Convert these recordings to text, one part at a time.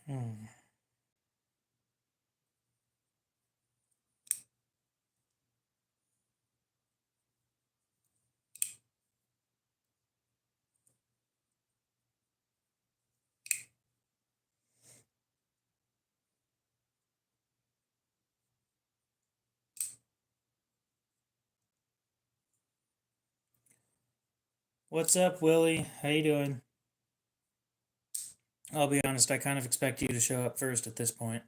Hmm. What's up, Willie? How you doing? I'll be honest, I kind of expect you to show up first at this point.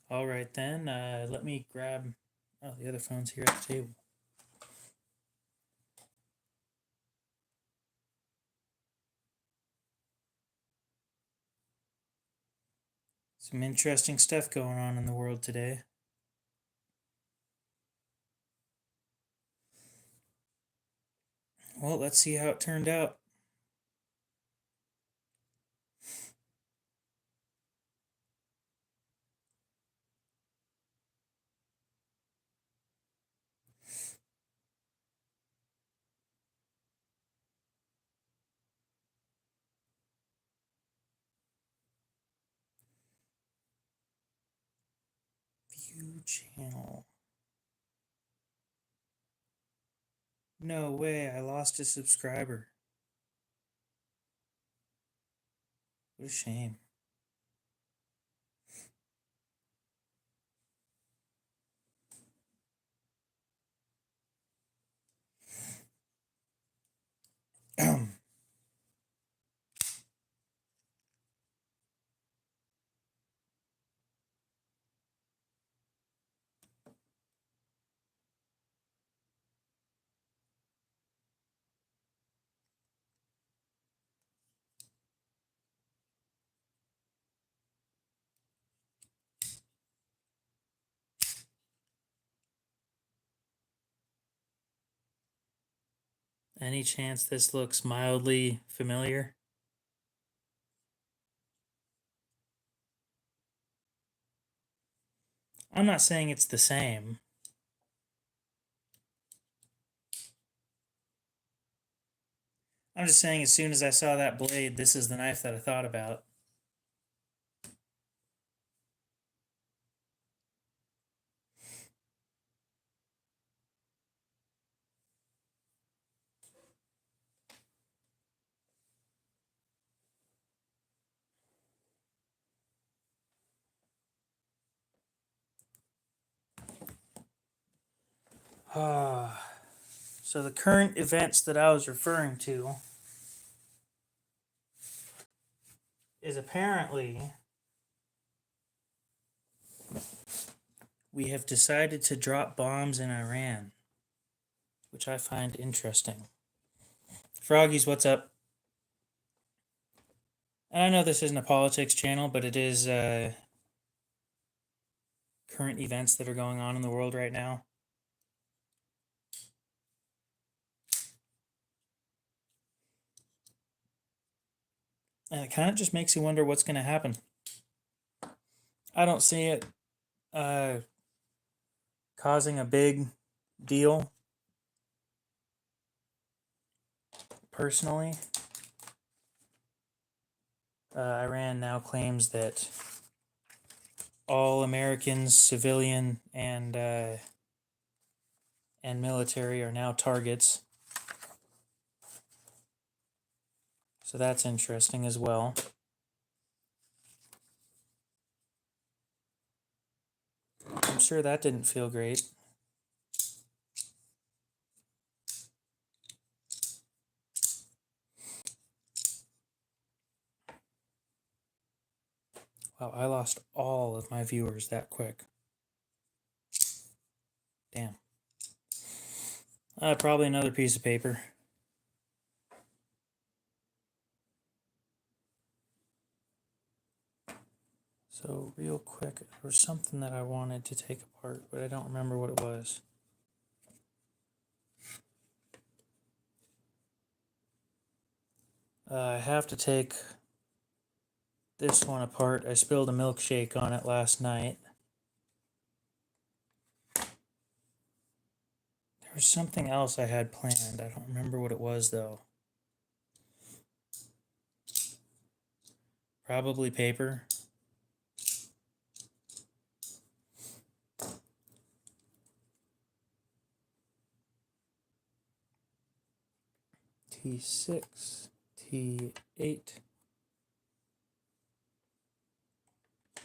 All right then, let me grab. Oh, the other phone's here at the table. Some interesting stuff going on in the world today. Well, let's see how it turned out. View channel. No way, I lost a subscriber. What a shame. Any chance this looks mildly familiar? I'm not saying it's the same. I'm just saying as soon as I saw that blade, this is the knife that I thought about. So the current events that I was referring to is apparently we have decided to drop bombs in Iran, which I find interesting. Froggies, what's up? And I know this isn't a politics channel, but it is current events that are going on in the world right now. And it kind of just makes you wonder what's going to happen. I don't see it causing a big deal personally. Iran now claims that all Americans, civilian and military, are now targets. So that's interesting as well. I'm sure that didn't feel great. Wow, I lost all of my viewers that quick. Damn. Probably another piece of paper. So real quick, there was something that I wanted to take apart, but I don't remember what it was. I have to take this one apart. I spilled a milkshake on it last night. There was something else I had planned. I don't remember what it was, though. Probably paper. T6, T8.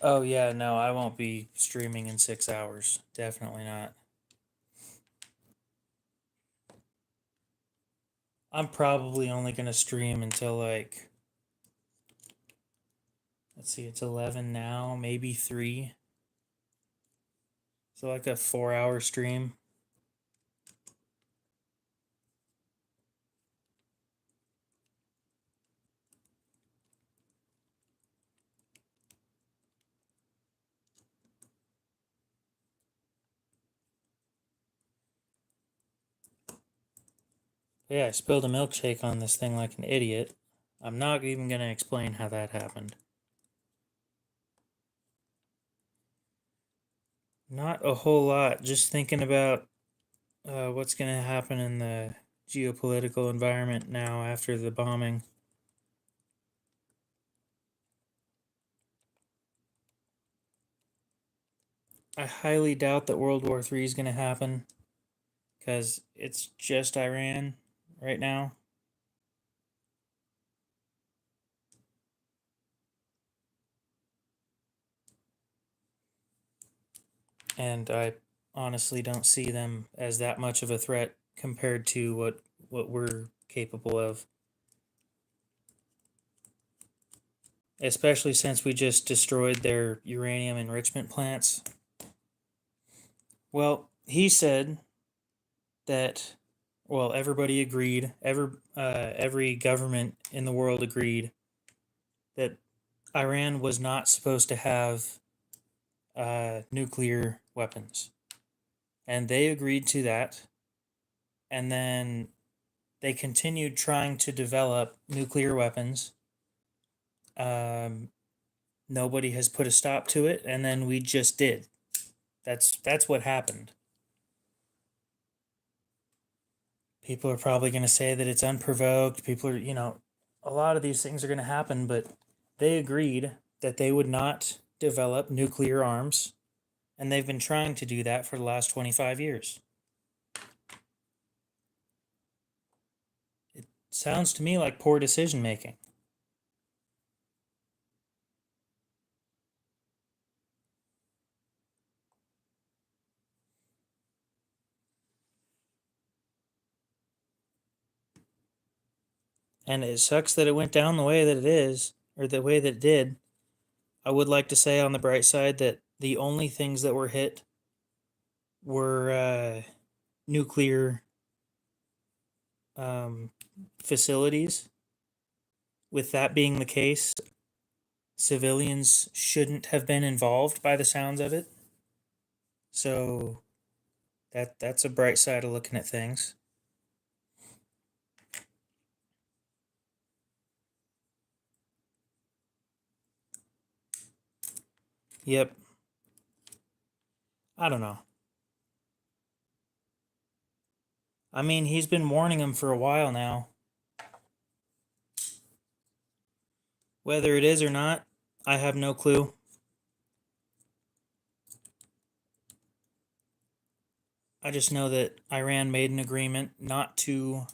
Oh, yeah, no, I won't be streaming in 6 hours. Definitely not. I'm probably only going to stream until like, let's see, it's 11 now, maybe 3. So like a 4-hour stream. Yeah, I spilled a milkshake on this thing like an idiot. I'm not even going to explain how that happened. Not a whole lot. Just thinking about what's going to happen in the geopolitical environment now after the bombing. I highly doubt that World War III is going to happen because it's just Iran right now. And I honestly don't see them as that much of a threat compared to what we're capable of. Especially since we just destroyed their uranium enrichment plants. Well, he said that, well, everybody agreed, every government in the world agreed that Iran was not supposed to have nuclear weapons. And they agreed to that. And then they continued trying to develop nuclear weapons. Nobody has put a stop to it, and then we just did. That's what happened. People are probably going to say that it's unprovoked. People are, a lot of these things are going to happen, but they agreed that they would not develop nuclear arms, and they've been trying to do that for the last 25 years. It sounds to me like poor decision making. And it sucks that it went down the way that it is, or the way that it did. I would like to say on the bright side that the only things that were hit were nuclear facilities. With that being the case, civilians shouldn't have been involved by the sounds of it. So that's a bright side of looking at things. Yep. I don't know. I mean, he's been warning them for a while now. Whether it is or not, I have no clue. I just know that Iran made an agreement not to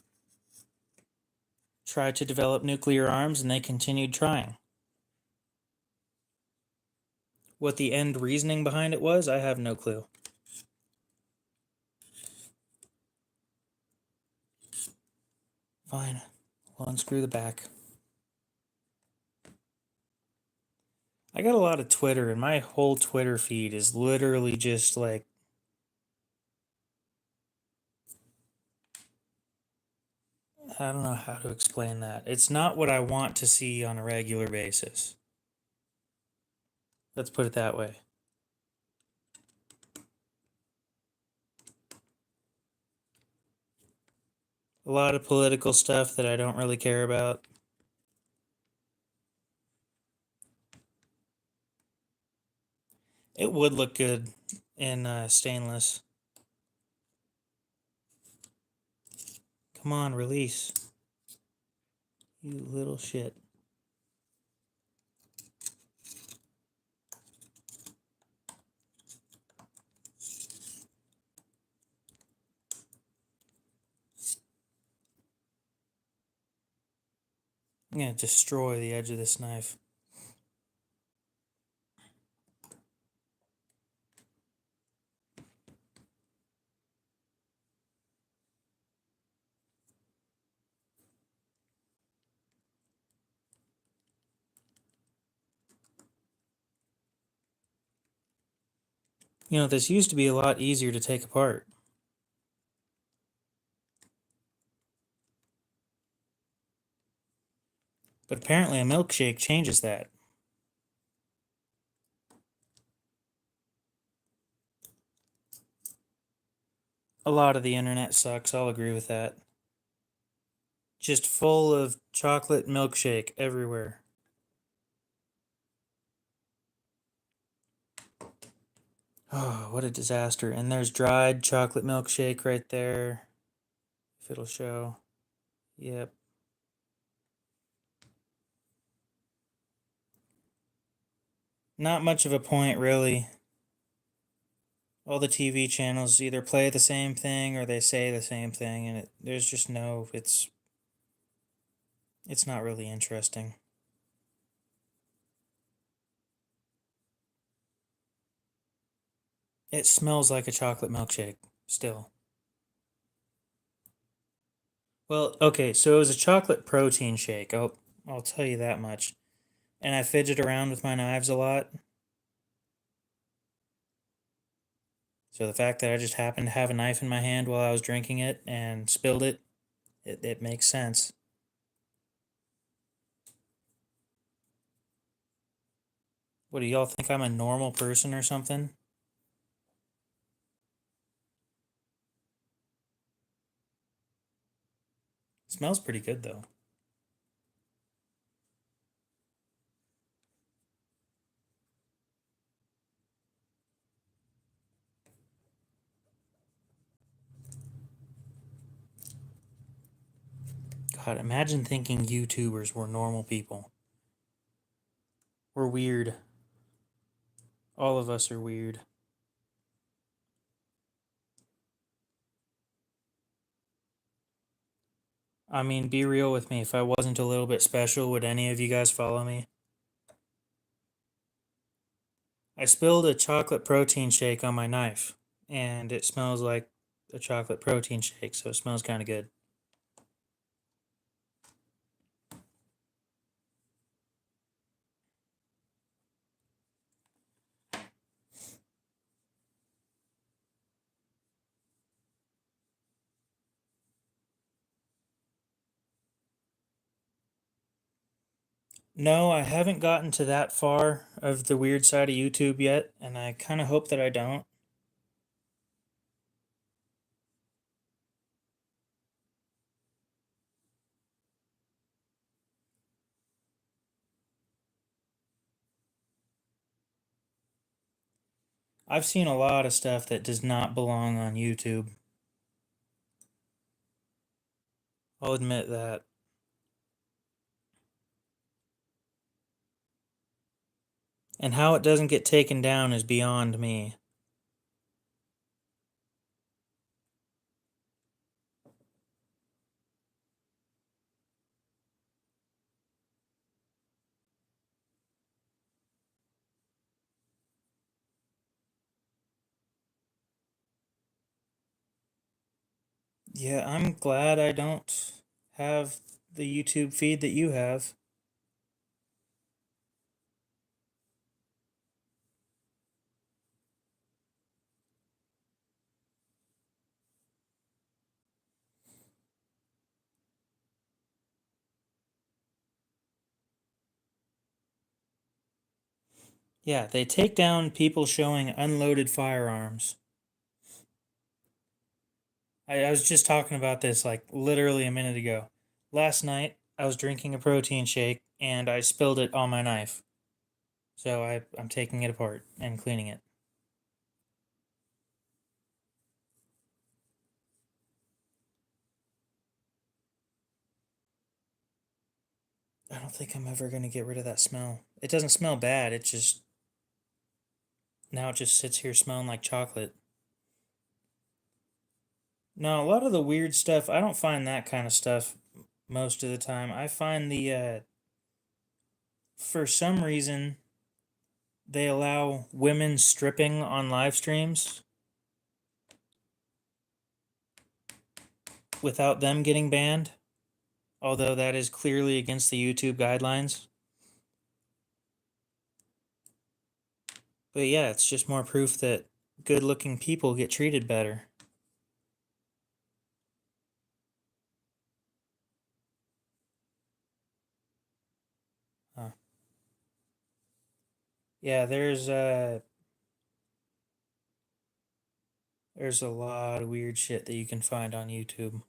try to develop nuclear arms, and they continued trying. What the end reasoning behind it was, I have no clue. Fine. We'll unscrew the back. I got a lot of Twitter, and my whole Twitter feed is literally just like, I don't know how to explain that. It's not what I want to see on a regular basis. Let's put it that way. A lot of political stuff that I don't really care about. It would look good in stainless. Come on, release. You little shit. I'm gonna destroy the edge of this knife. You know, this used to be a lot easier to take apart. But apparently a milkshake changes that. A lot of the internet sucks, I'll agree with that. Just full of chocolate milkshake everywhere. Oh, what a disaster. And there's dried chocolate milkshake right there. If it'll show. Yep. Not much of a point, really. All the TV channels either play the same thing or they say the same thing, and there's just no, it's not really interesting. It smells like a chocolate milkshake, still. Well, okay, so it was a chocolate protein shake. I'll tell you that much. And I fidget around with my knives a lot. So the fact that I just happened to have a knife in my hand while I was drinking it and spilled it makes sense. What do y'all think, I'm a normal person or something? It smells pretty good though. God, imagine thinking YouTubers were normal people. We're weird. All of us are weird. I mean, be real with me. If I wasn't a little bit special, would any of you guys follow me? I spilled a chocolate protein shake on my knife, and it smells like a chocolate protein shake, so it smells kind of good. No, I haven't gotten to that far of the weird side of YouTube yet, and I kind of hope that I don't. I've seen a lot of stuff that does not belong on YouTube. I'll admit that. And how it doesn't get taken down is beyond me. Yeah, I'm glad I don't have the YouTube feed that you have. Yeah, they take down people showing unloaded firearms. I was just talking about this like literally a minute ago. Last night, I was drinking a protein shake and I spilled it on my knife. So I'm taking it apart and cleaning it. I don't think I'm ever going to get rid of that smell. It doesn't smell bad. It just, now it just sits here smelling like chocolate. No, a lot of the weird stuff, I don't find that kind of stuff most of the time. I find for some reason, they allow women stripping on live streams without them getting banned, although that is clearly against the YouTube guidelines. But yeah, it's just more proof that good looking people get treated better. Huh. Yeah, there's a lot of weird shit that you can find on YouTube.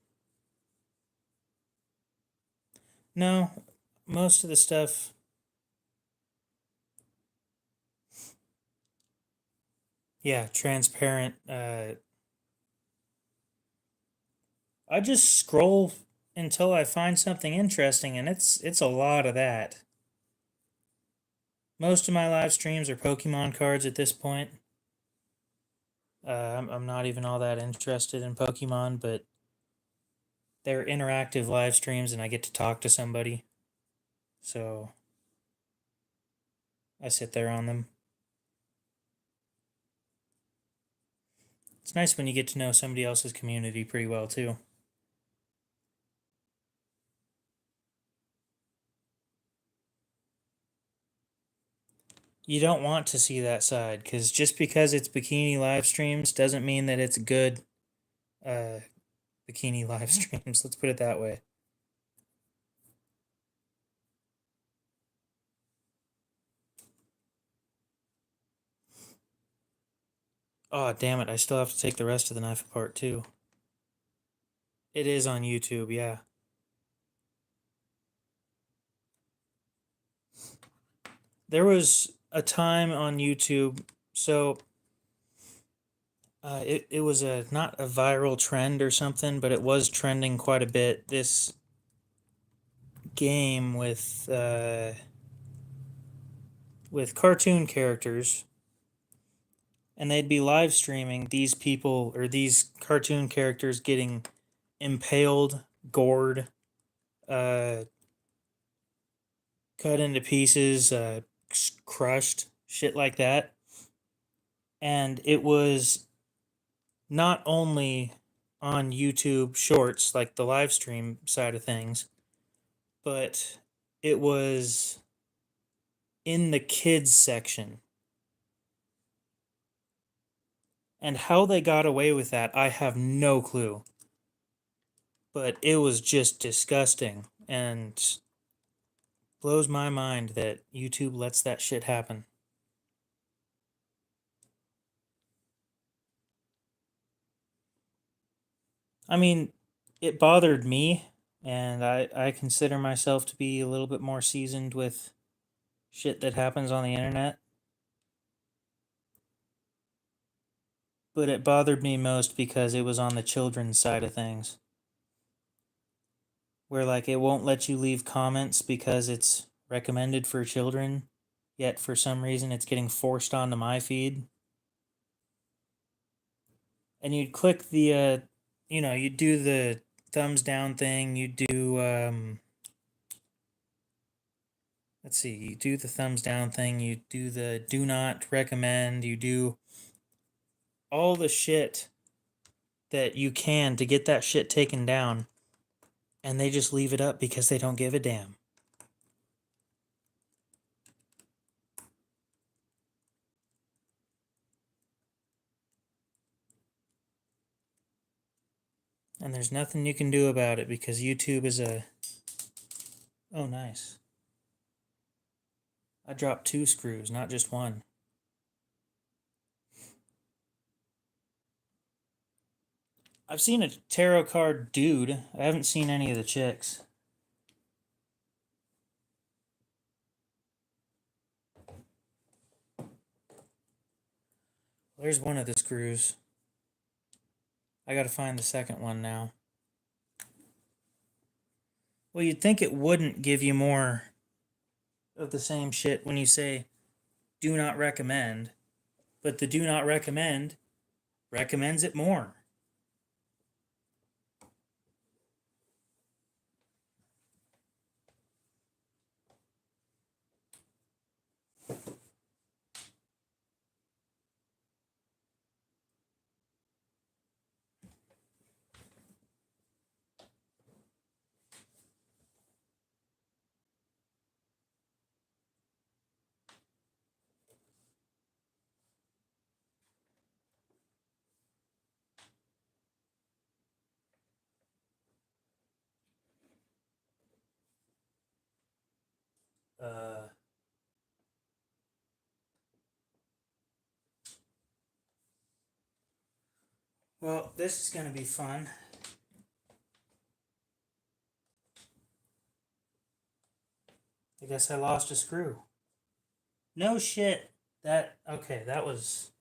No, most of the stuff, yeah, transparent. I just scroll until I find something interesting, and it's a lot of that. Most of my live streams are Pokemon cards at this point. I'm not even all that interested in Pokemon, but they're interactive live streams, and I get to talk to somebody, so I sit there on them. It's nice when you get to know somebody else's community pretty well too. You don't want to see that side because just because it's bikini live streams doesn't mean that it's good uh, bikini live streams. Let's put it that way. Oh, damn it. I still have to take the rest of the knife apart too. It is on YouTube, yeah. There was a time on YouTube, so it was a not a viral trend or something, but it was trending quite a bit. This game with cartoon characters, and they'd be live streaming these people or these cartoon characters getting impaled, gored, uh, cut into pieces, crushed, shit like that. And it was not only on YouTube Shorts, like the live stream side of things, but it was in the kids section. And how they got away with that, I have no clue. But it was just disgusting and blows my mind that YouTube lets that shit happen. I mean, it bothered me, and I consider myself to be a little bit more seasoned with shit that happens on the internet. But it bothered me most because it was on the children's side of things. Where, like, it won't let you leave comments because it's recommended for children, yet for some reason it's getting forced onto my feed. And you'd click you do the thumbs down thing, you do, let's see, you do the thumbs down thing, you do the do not recommend, you do all the shit that you can to get that shit taken down, and they just leave it up because they don't give a damn. And there's nothing you can do about it because YouTube is a... Oh, nice. I dropped 2 screws, not just one. I've seen a tarot card dude. I haven't seen any of the chicks. There's one of the screws. I gotta find the second one now. Well, you'd think it wouldn't give you more of the same shit when you say do not recommend, but the do not recommend recommends it more. Uh, well, this is going to be fun. I guess I lost a screw. No shit. Okay, that was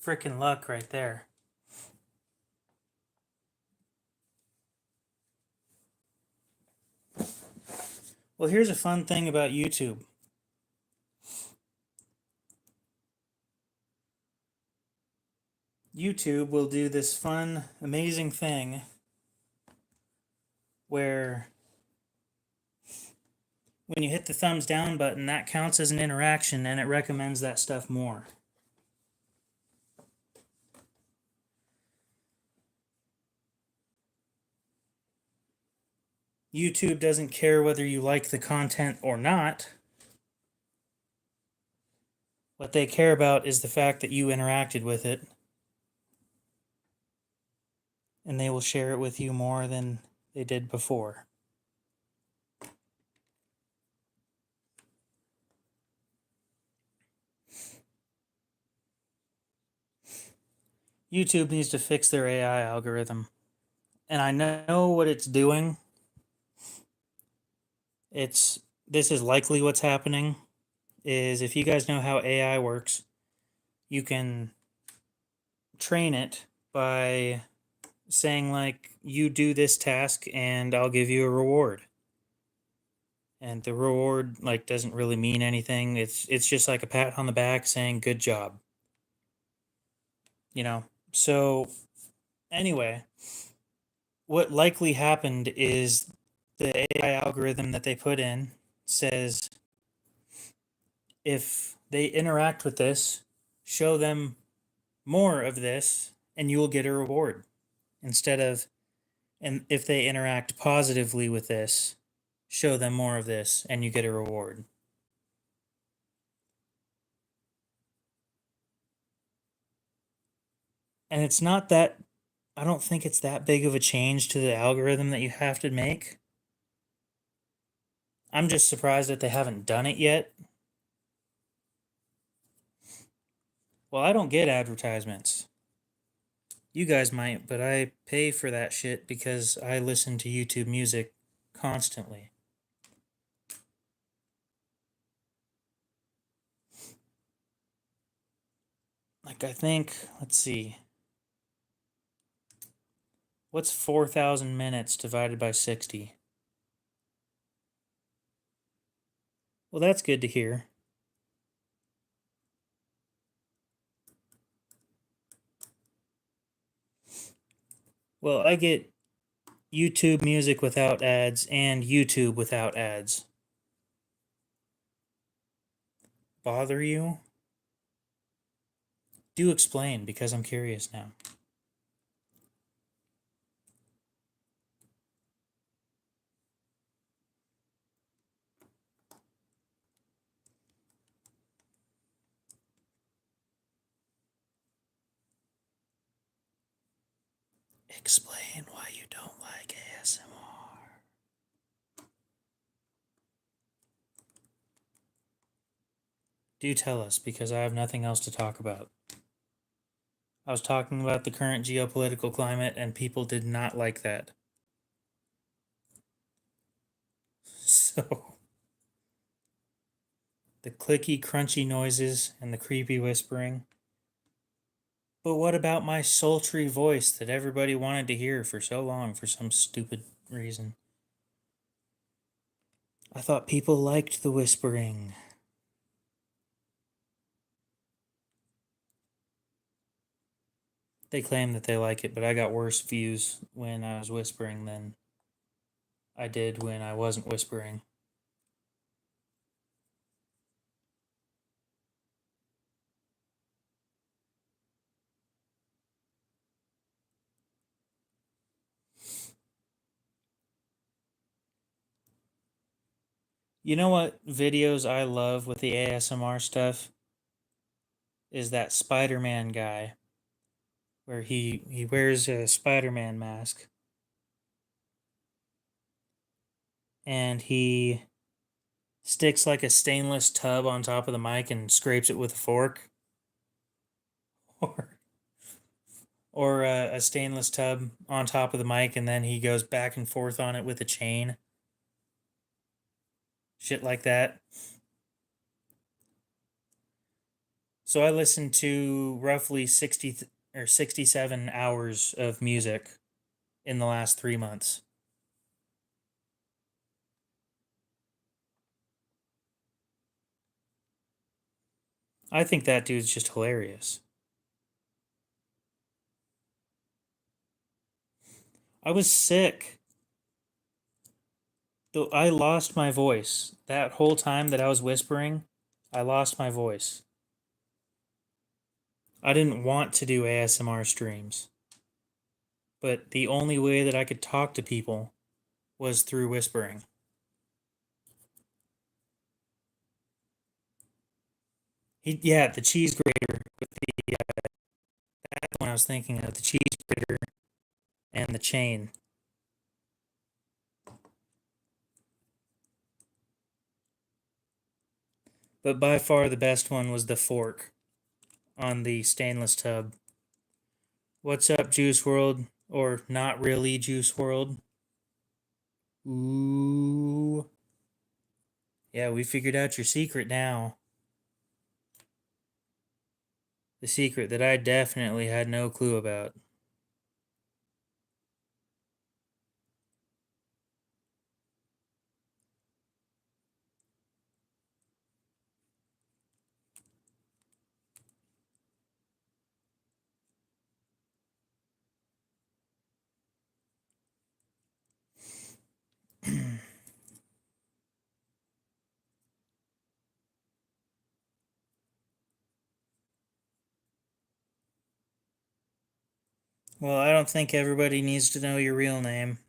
freaking luck right there. Well, here's a fun thing about YouTube. YouTube will do this fun, amazing thing where when you hit the thumbs down button, that counts as an interaction and it recommends that stuff more. YouTube doesn't care whether you like the content or not. What they care about is the fact that you interacted with it. And they will share it with you more than they did before. YouTube needs to fix their AI algorithm. And I know what it's doing. This is likely what's happening, is if you guys know how AI works, you can train it by saying like, you do this task and I'll give you a reward. And the reward like doesn't really mean anything. It's just like a pat on the back saying good job. You know. So anyway, what likely happened is the AI algorithm that they put in says if they interact with this, show them more of this and you will get a reward. Instead of, and if they interact positively with this, show them more of this and you get a reward. And it's not that, I don't think it's that big of a change to the algorithm that you have to make. I'm just surprised that they haven't done it yet. Well, I don't get advertisements. You guys might, but I pay for that shit because I listen to YouTube music constantly. Like, I think, let's see. What's 4,000 minutes divided by 60? Well, that's good to hear. Well, I get YouTube music without ads and YouTube without ads. Bother you? Do explain, because I'm curious now. Explain why you don't like ASMR. Do tell us, because I have nothing else to talk about. I was talking about the current geopolitical climate, and people did not like that. So, the clicky, crunchy noises and the creepy whispering. But what about my sultry voice that everybody wanted to hear for so long for some stupid reason? I thought people liked the whispering. They claim that they like it, but I got worse views when I was whispering than I did when I wasn't whispering. You know what videos I love with the ASMR stuff is that Spider-Man guy where he wears a Spider-Man mask and he sticks like a stainless tub on top of the mic and scrapes it with a fork or a stainless tub on top of the mic and then he goes back and forth on it with a chain. Shit like that. So I listened to roughly 60 or 67 hours of music in the last 3 months. I think that dude's just hilarious. I was sick. Though I lost my voice. That whole time that I was whispering, I lost my voice. I didn't want to do ASMR streams, but the only way that I could talk to people was through whispering. Yeah, the cheese grater with the that's what I was thinking of, the cheese grater and the chain. But by far the best one was the fork on the stainless tub. What's up, Juice World? Or not really Juice World? Ooh. Yeah, we figured out your secret now. The secret that I definitely had no clue about. Well, I don't think everybody needs to know your real name.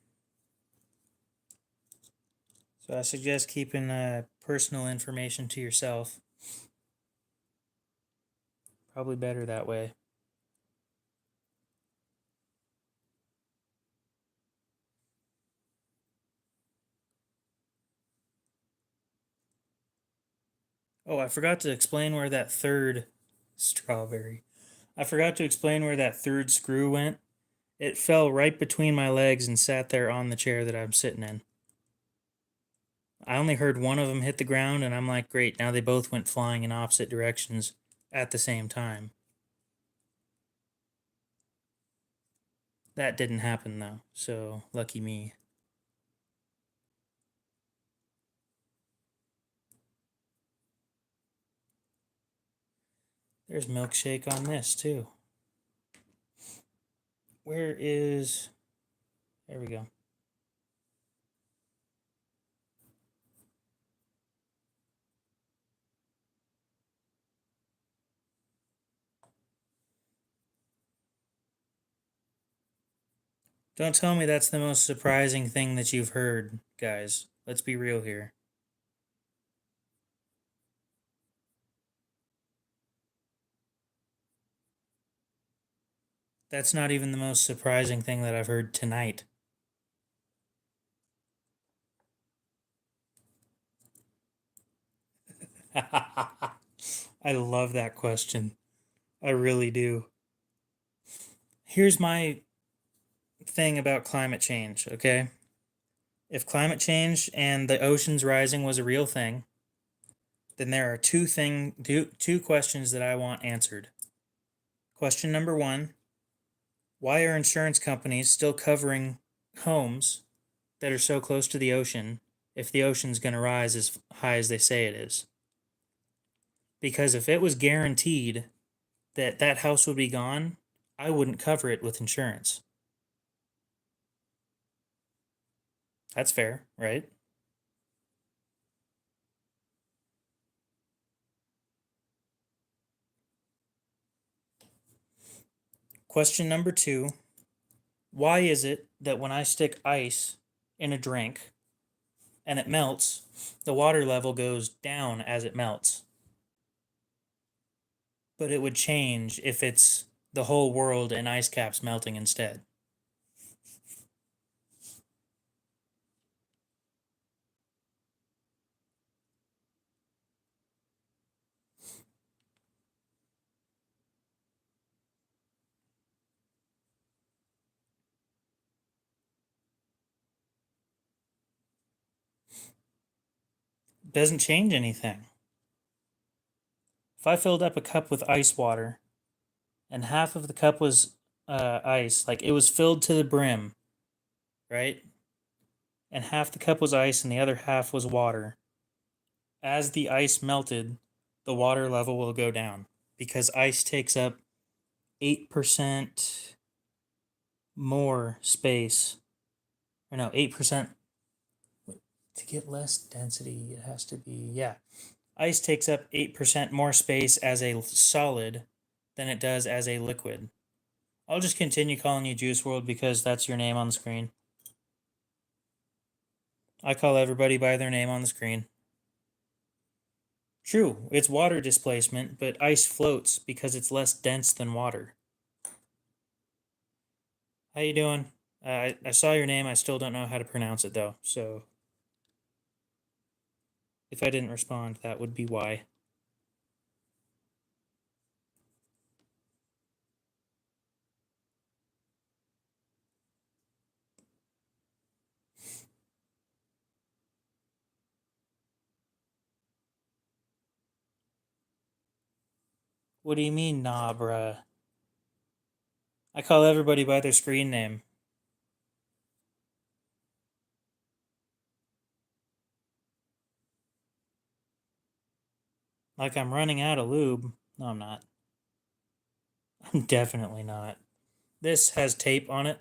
So I suggest keeping personal information to yourself. Probably better that way. Oh, I forgot to explain where that third strawberry. I forgot to explain where that third screw went. It fell right between my legs and sat there on the chair that I'm sitting in. I only heard one of them hit the ground, and I'm like, great, now they both went flying in opposite directions at the same time. That didn't happen, though, so lucky me. There's milkshake on this, too. Where is. There we go. Don't tell me that's the most surprising thing that you've heard, guys. Let's be real here. That's not even the most surprising thing that I've heard tonight. I love that question. I really do. Here's my thing about climate change, okay? If climate change and the oceans rising was a real thing, then there are two questions that I want answered. Question number 1, why are insurance companies still covering homes that are so close to the ocean if the ocean's going to rise as high as they say it is. Because if it was guaranteed that that house would be gone, I wouldn't cover it with insurance. That's fair, right? Question number 2. Why is it that when I stick ice in a drink and it melts, the water level goes down as it melts? But it would change if it's the whole world and ice caps melting instead. Doesn't change anything. If I filled up a cup with ice water and half of the cup was ice, like it was filled to the brim, right? And half the cup was ice and the other half was water. As the ice melted, the water level will go down because ice takes up 8% more space. Or no, 8%. To get less density, it has to be, yeah. Ice takes up 8% more space as a solid than it does as a liquid. I'll just continue calling you Juice WRLD because that's your name on the screen. I call everybody by their name on the screen. True, it's water displacement, but ice floats because it's less dense than water. How you doing? I saw your name. I still don't know how to pronounce it though. So if I didn't respond, that would be why. What do you mean, nah, bruh? I call everybody by their screen name. Like I'm running out of lube. No, I'm not. I'm definitely not. This has tape on it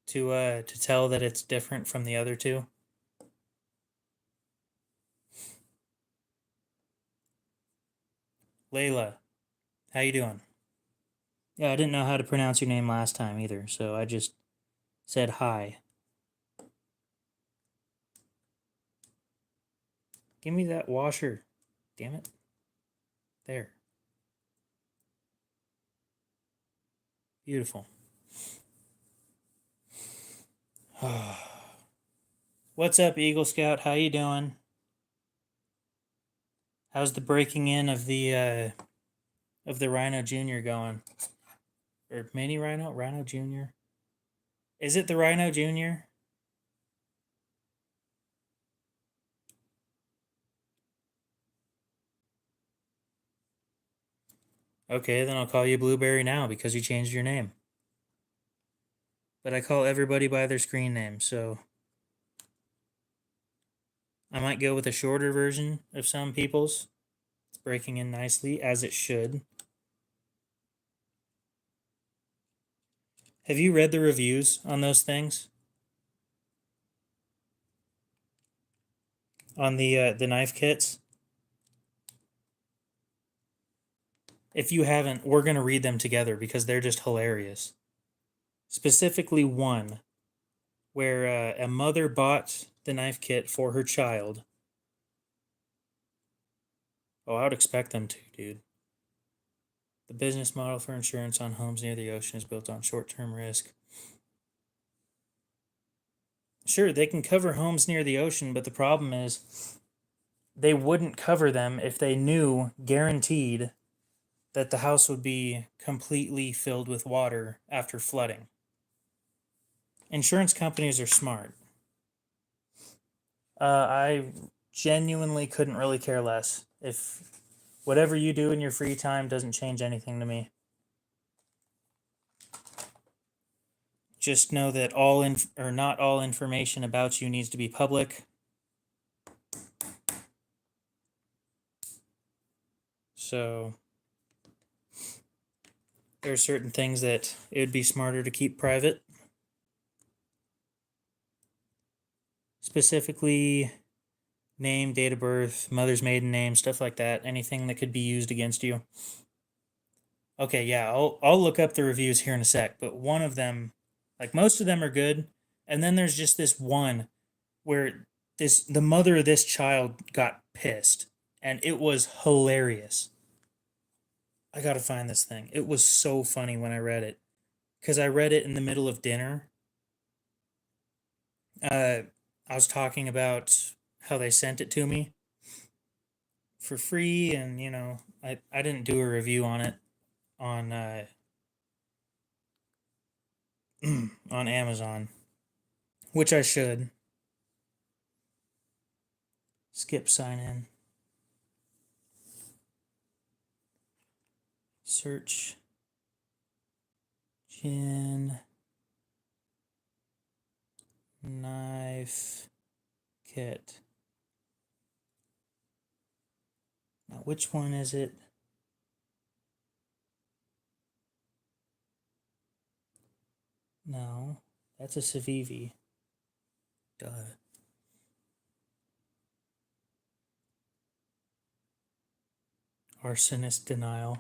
to tell that it's different from the other two. Layla, how you doing? Yeah, I didn't know how to pronounce your name last time either, so I just said hi. Give me that washer. Damn it. There. Beautiful. What's up, Eagle Scout? How you doing? How's the breaking in of the Rhino Junior going? Or mini Rhino? Rhino Junior? Is it the Rhino Junior? Okay, then I'll call you Blueberry now because you changed your name. But I call everybody by their screen name, so I might go with a shorter version of some people's. It's breaking in nicely, as it should. Have you read the reviews on those things? On the knife kits? If you haven't, we're going to read them together because they're just hilarious. Specifically one where a mother bought the knife kit for her child. Oh, I would expect them to, dude. The business model for insurance on homes near the ocean is built on short-term risk. Sure, they can cover homes near the ocean, but the problem is they wouldn't cover them if they knew, guaranteed, that the house would be completely filled with water after flooding. Insurance companies are smart. I genuinely couldn't really care less. If whatever you do in your free time doesn't change anything to me. just know that not all information about you needs to be public. So there are certain things that it would be smarter to keep private. Specifically, name, date of birth, mother's maiden name, stuff like that. Anything that could be used against you. Okay, yeah, I'll look up the reviews here in a sec, but one of them, like most of them are good, and then there's just this one where the mother of this child got pissed, and it was hilarious. I gotta find this thing. It was so funny when I read it, because I read it in the middle of dinner. I was talking about how they sent it to me for free, and I didn't do a review on it on on Amazon, which I should. Skip sign in. Search gin knife kit. Now, which one is it? No, that's a Civivi. Duh. Arsonist denial.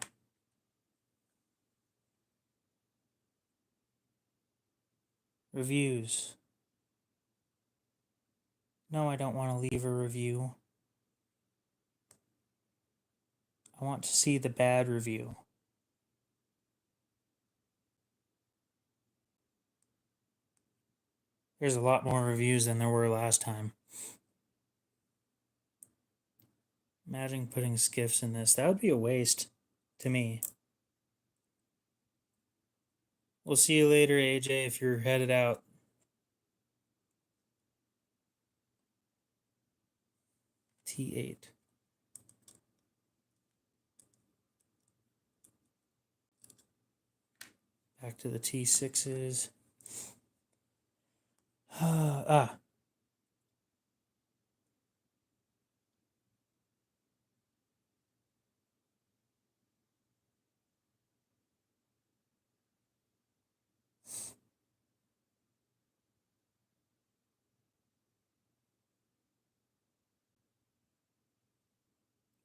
Reviews. No, I don't want to leave a review. I want to see the bad review. There's a lot more reviews than there were last time. Imagine putting skiffs in this. That would be a waste to me. We'll see you later, AJ, if you're headed out. T8. Back to the T6s.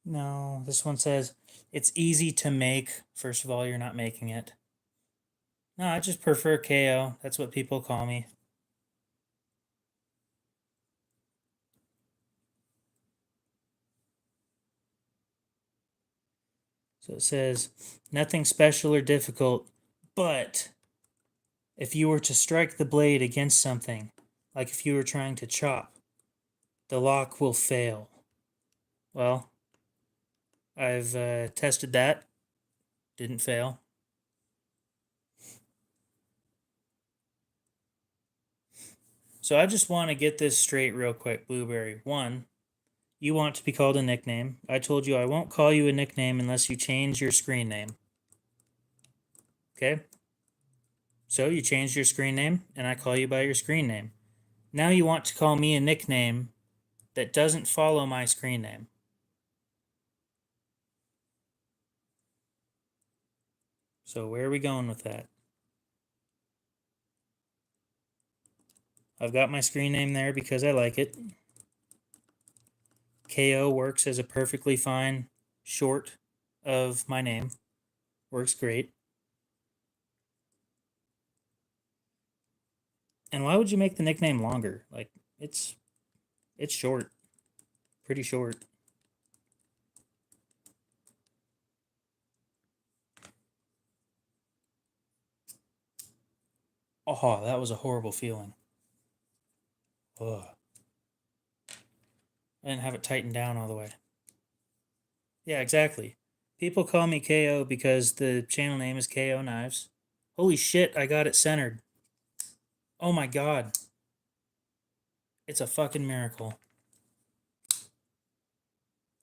No, this one says it's easy to make. First of all, you're not making it. No, I just prefer KO. That's what people call me. So it says nothing special or difficult, but if you were to strike the blade against something, like if you were trying to chop, the lock will fail. Well, I've tested that. Didn't fail. So I just want to get this straight real quick, Blueberry. One, you want to be called a nickname. I told you I won't call you a nickname unless you change your screen name. Okay? So you changed your screen name, and I call you by your screen name. Now you want to call me a nickname that doesn't follow my screen name. So where are we going with that? I've got my screen name there because I like it. KO works as a perfectly fine short of my name. Works great. And why would you make the nickname longer? Like, it's short. Pretty short. Oh, that was a horrible feeling. Ugh. I didn't have it tightened down all the way. Yeah, exactly. People call me KO because the channel name is KO Knives. Holy shit, I got it centered. Oh my god. It's a fucking miracle.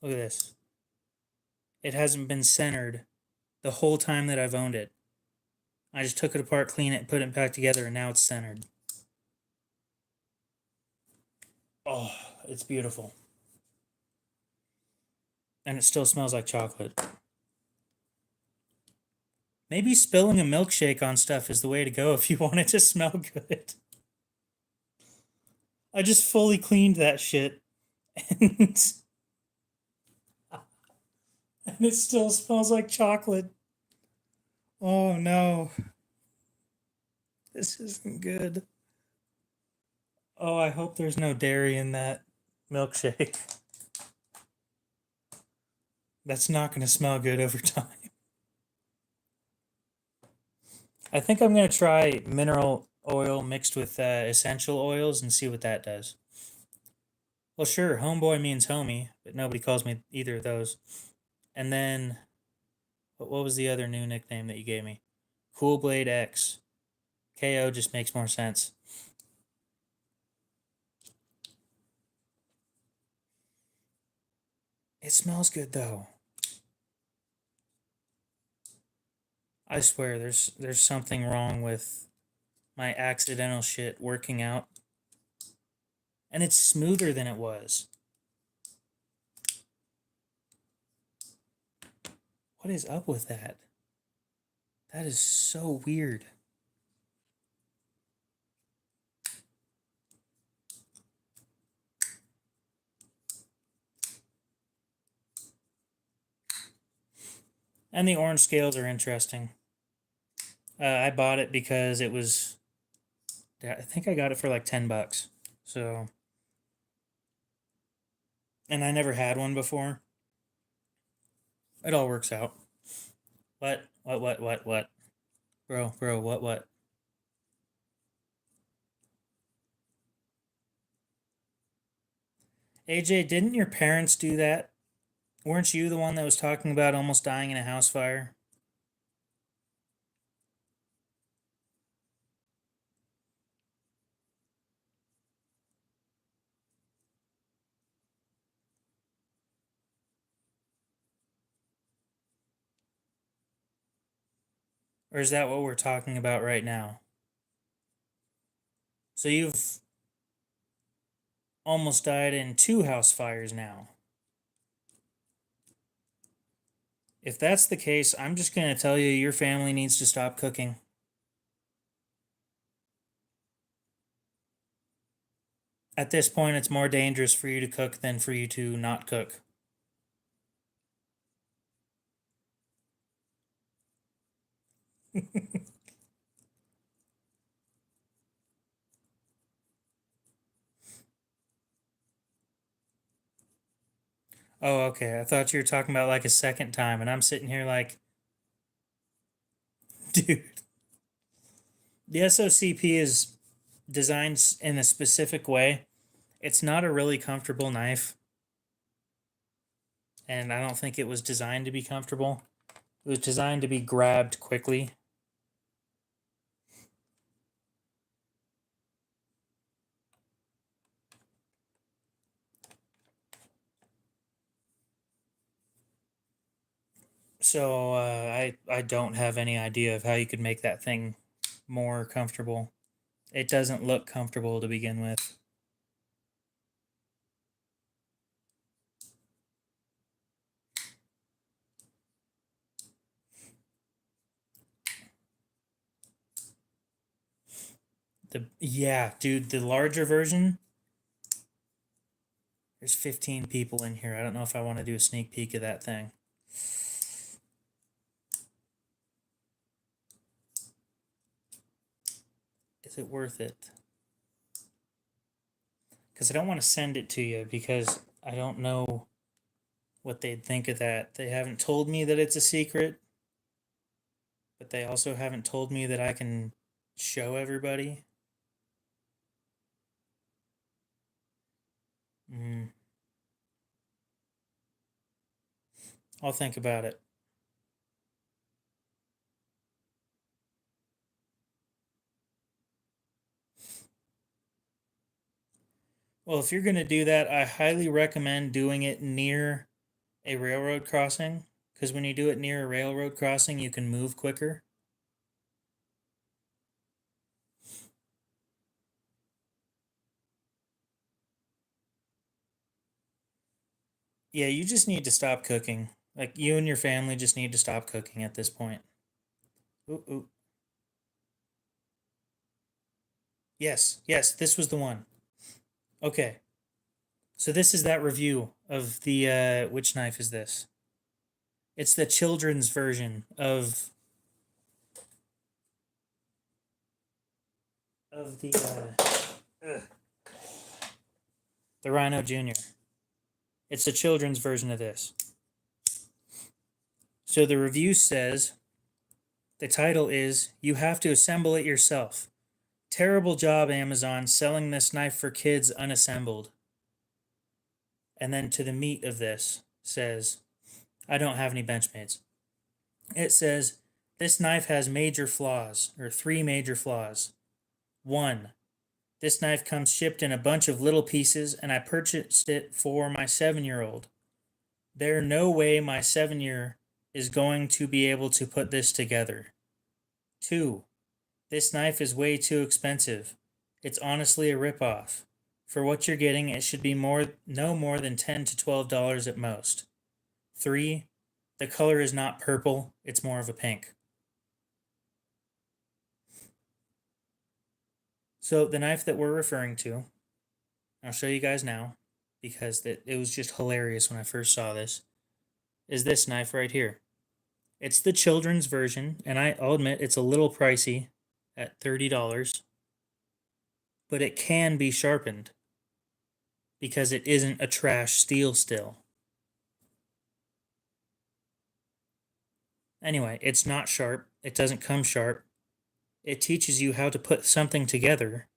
Look at this. It hasn't been centered the whole time that I've owned it. I just took it apart, cleaned it, put it back together, and now it's centered. Oh, it's beautiful. And it still smells like chocolate. Maybe spilling a milkshake on stuff is the way to go if you want it to smell good. I just fully cleaned that shit. And, and it still smells like chocolate. Oh no. This isn't good. Oh, I hope there's no dairy in that milkshake. That's not going to smell good over time. I think I'm going to try mineral oil mixed with essential oils and see what that does. Well, sure, homeboy means homie, but nobody calls me either of those. And then, what was the other new nickname that you gave me? Cool Blade X. KO just makes more sense. It smells good though. I swear, there's something wrong with my accidental shit working out. And it's smoother than it was. What is up with that? That is so weird. And the orange scales are interesting. I bought it because it was, I think I got it for like $10. So, and I never had one before. It all works out. What? What? Bro, what? AJ, didn't your parents do that? Weren't you the one that was talking about almost dying in a house fire? Or is that what we're talking about right now? So you've almost died in 2 house fires now. If that's the case, I'm just going to tell you your family needs to stop cooking. At this point, it's more dangerous for you to cook than for you to not cook. Oh, okay. I thought you were talking about like a second time, and I'm sitting here like, dude, the SOCP is designed in a specific way. It's not a really comfortable knife, and I don't think it was designed to be comfortable. It was designed to be grabbed quickly. So I don't have any idea of how you could make that thing more comfortable. It doesn't look comfortable to begin with. Yeah, dude, the larger version. There's 15 people in here. I don't know if I want to do a sneak peek of that thing. Is it worth it? Because I don't want to send it to you because I don't know what they'd think of that. They haven't told me that it's a secret, but they also haven't told me that I can show everybody. Mm, I'll think about it. Well, if you're going to do that, I highly recommend doing it near a railroad crossing because when you do it near a railroad crossing, you can move quicker. Yeah, you just need to stop cooking. Like, you and your family just need to stop cooking at this point. Ooh, ooh. Yes, yes, this was the one. Okay. So this is that review of the which knife is this? It's the children's version of the Rhino Junior. It's the children's version of this. So the review says the title is "You have to assemble it yourself. Terrible job, Amazon, selling this knife for kids unassembled." And then to the meat of this says, I don't have any Benchmades. It says, this knife has major flaws, or three major flaws. One, this knife comes shipped in a bunch of little pieces, and I purchased it for my 7-year-old. There's no way my 7-year is going to be able to put this together. Two, this knife is way too expensive. It's honestly a ripoff. For what you're getting, it should be no more than $10 to $12 at most. Three, the color is not purple, it's more of a pink. So the knife that we're referring to, I'll show you guys now, because it was just hilarious when I first saw this, is this knife right here. It's the children's version, and I'll admit it's a little pricey at $30, but it can be sharpened because it isn't a trash steel still. Anyway, it's not sharp. It doesn't come sharp. It teaches you how to put something together.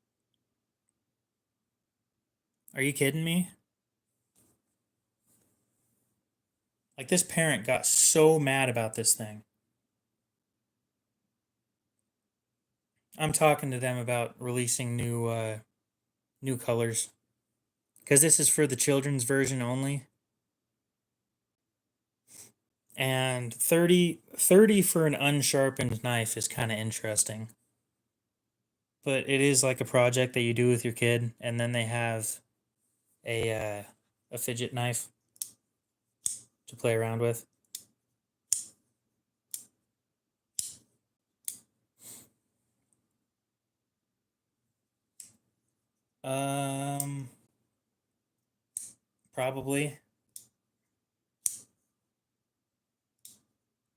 Are you kidding me? Like, this parent got so mad about this thing. I'm talking to them about releasing new colors because this is for the children's version only. And 30 for an unsharpened knife is kind of interesting. But it is like a project that you do with your kid, and then they have a fidget knife to play around with. Um, Probably.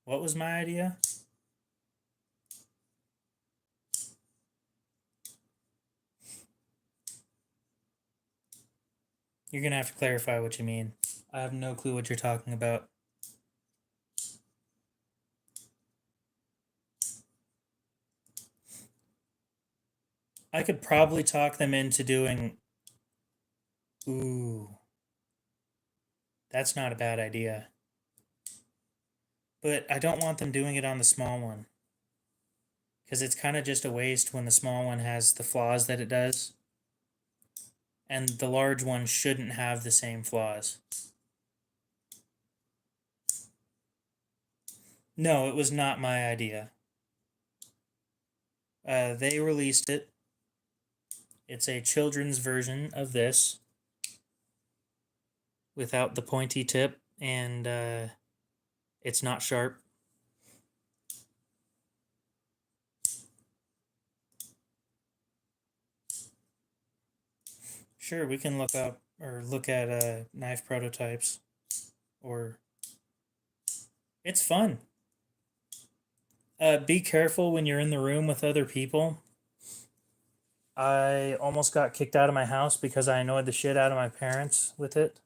What was my idea? You're gonna have to clarify what you mean. I have no clue what you're talking about. I could probably talk them into doing. Ooh, that's not a bad idea. But I don't want them doing it on the small one. Because it's kind of just a waste when the small one has the flaws that it does. And the large one shouldn't have the same flaws. No, it was not my idea. They released it. It's a children's version of this without the pointy tip, and it's not sharp. Sure, we can look at knife prototypes, or it's fun. Be careful when you're in the room with other people. I almost got kicked out of my house because I annoyed the shit out of my parents with it.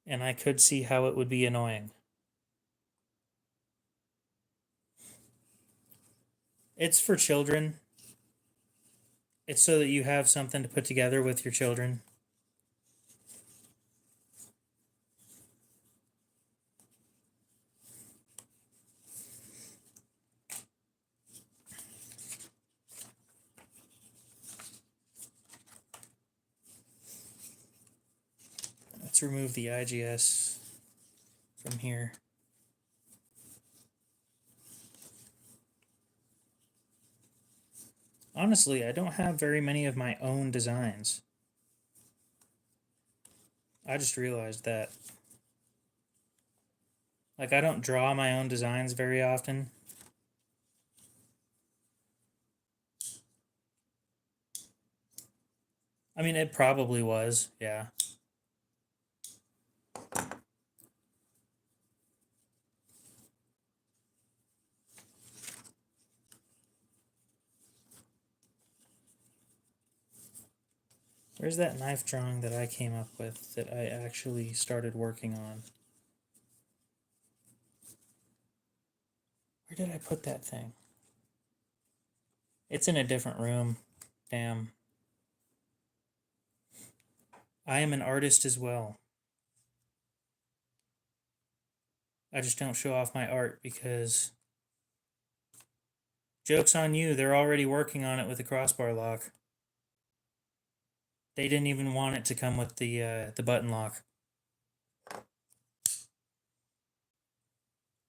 And I could see how it would be annoying. It's for children. It's so that you have something to put together with your children. Let's remove the IGS from here. Honestly, I don't have very many of my own designs. I just realized that. Like, I don't draw my own designs very often. I mean, it probably was, yeah. Where's that knife drawing that I came up with that I actually started working on? Where did I put that thing? It's in a different room. Damn. I am an artist as well. I just don't show off my art because joke's on you, they're already working on it with the crossbar lock. They didn't even want it to come with the button lock.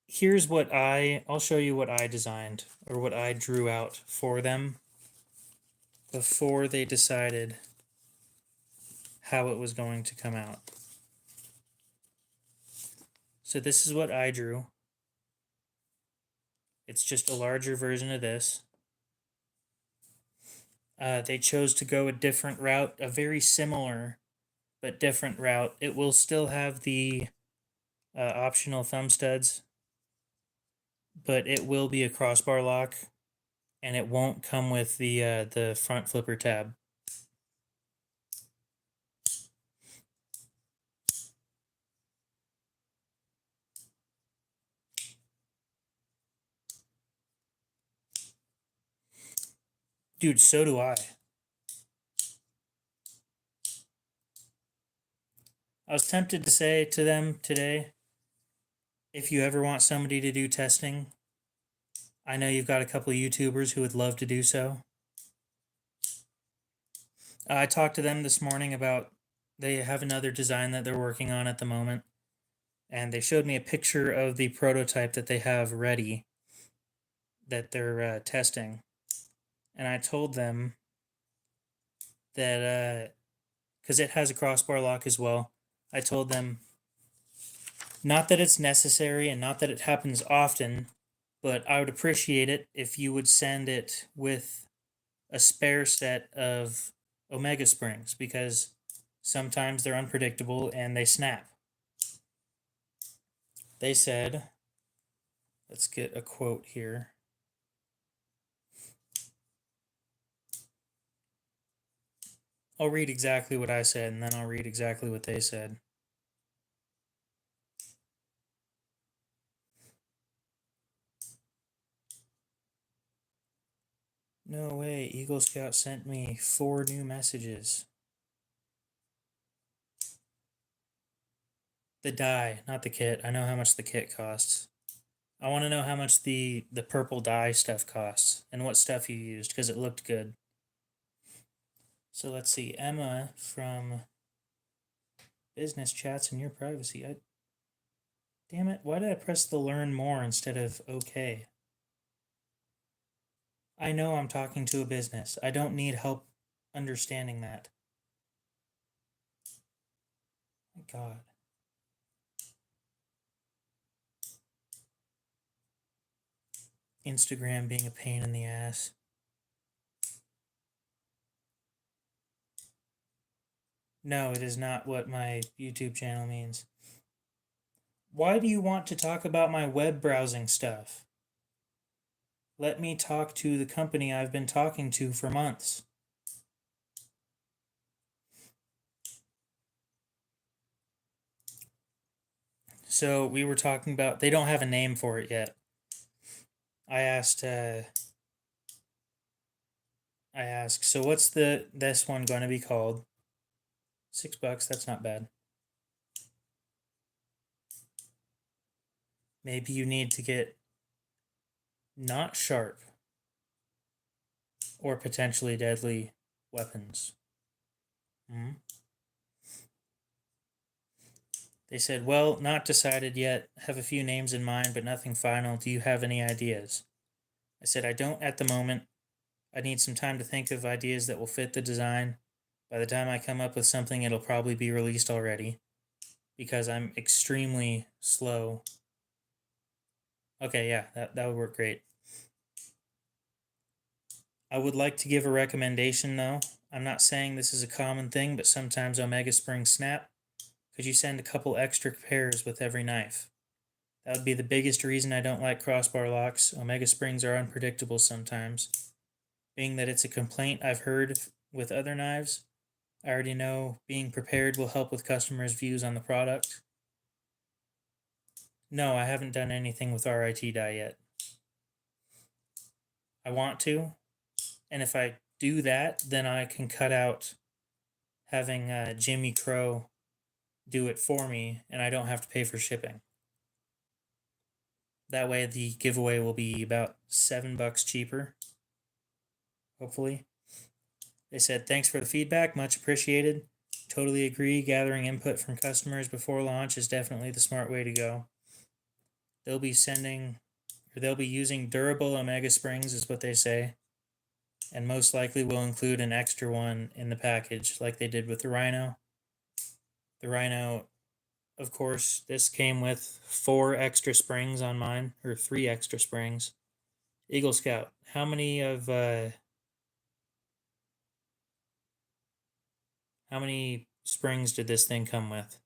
Here's what I'll show you what I designed or what I drew out for them before they decided how it was going to come out. So this is what I drew. It's just a larger version of this. They chose to go a different route, a very similar but different route. It will still have the optional thumb studs, but it will be a crossbar lock, and it won't come with the front flipper tab. Dude, so do I. I was tempted to say to them today, if you ever want somebody to do testing, I know you've got a couple of YouTubers who would love to do so. I talked to them this morning about they have another design that they're working on at the moment, and they showed me a picture of the prototype that they have ready that they're testing. And I told them that because it has a crossbar lock as well, I told them not that it's necessary and not that it happens often, but I would appreciate it if you would send it with a spare set of Omega springs because sometimes they're unpredictable and they snap. They said, let's get a quote here. I'll read exactly what I said and then I'll read exactly what they said. No way, Eagle Scout sent me 4 new messages. The dye, not the kit. I know how much the kit costs. I want to know how much the purple dye stuff costs and what stuff you used because it looked good. So let's see. Emma from Business Chats in Your Privacy. Damn it, why did I press the learn more instead of okay? I know I'm talking to a business. I don't need help understanding that. My God. Instagram being a pain in the ass. No, it is not what my YouTube channel means. Why do you want to talk about my web browsing stuff? Let me talk to the company I've been talking to for months. So we were talking about, they don't have a name for it yet. I asked, so what's this one going to be called? $6, that's not bad. Maybe you need to get not sharp or potentially deadly weapons. They said, well, not decided yet. Have a few names in mind, but nothing final. Do you have any ideas? I said, I don't at the moment. I need some time to think of ideas that will fit the design. By the time I come up with something, it'll probably be released already because I'm extremely slow. Okay, yeah, that would work great. I would like to give a recommendation though. I'm not saying this is a common thing, but sometimes Omega springs snap. Could you send a couple extra pairs with every knife? That would be the biggest reason I don't like crossbar locks. Omega springs are unpredictable sometimes. Being that it's a complaint I've heard with other knives, I already know being prepared will help with customers' views on the product. No, I haven't done anything with RIT dye yet. I want to, and if I do that, then I can cut out having Jimmy Crow do it for me, and I don't have to pay for shipping. That way, the giveaway will be about $7 cheaper. Hopefully. They said, thanks for the feedback, much appreciated. Totally agree, gathering input from customers before launch is definitely the smart way to go. They'll be using durable Omega springs, is what they say, and most likely will include an extra one in the package, like they did with the Rhino. The Rhino, of course, this came with 4 extra springs on mine, or 3 extra springs. Eagle Scout, how many springs did this thing come with?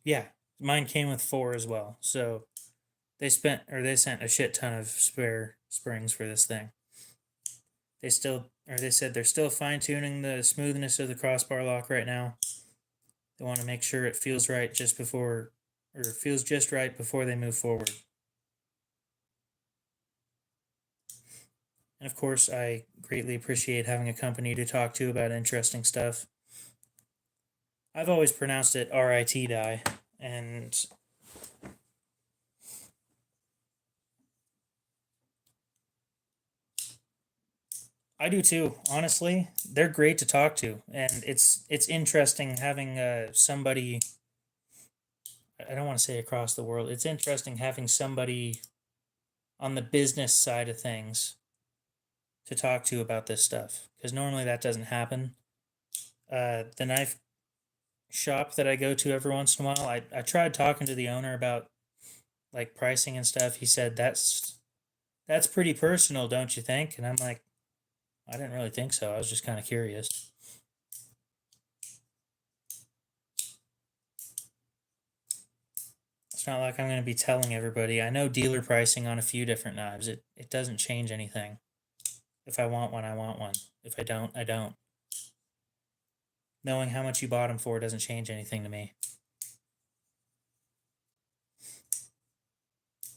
Yeah, mine came with 4 as well. So they sent a shit ton of spare springs for this thing. They said they're still fine tuning the smoothness of the crossbar lock right now. They want to make sure it feels right feels just right before they move forward. And of course, I greatly appreciate having a company to talk to about interesting stuff. I've always pronounced it RIT dye, and I do too. Honestly, they're great to talk to, and it's interesting having somebody. I don't want to say across the world. It's interesting having somebody on the business side of things to talk to about this stuff because normally that doesn't happen. The knife shop that I go to every once in a while, I tried talking to the owner about like pricing and stuff. He said that's pretty personal, don't you think? And I'm like, I didn't really think so. I was just kind of curious. It's not like I'm going to be telling everybody. I know dealer pricing on a few different knives. It doesn't change anything. If I want one, I want one. If I don't, I don't. Knowing how much you bought them for doesn't change anything to me.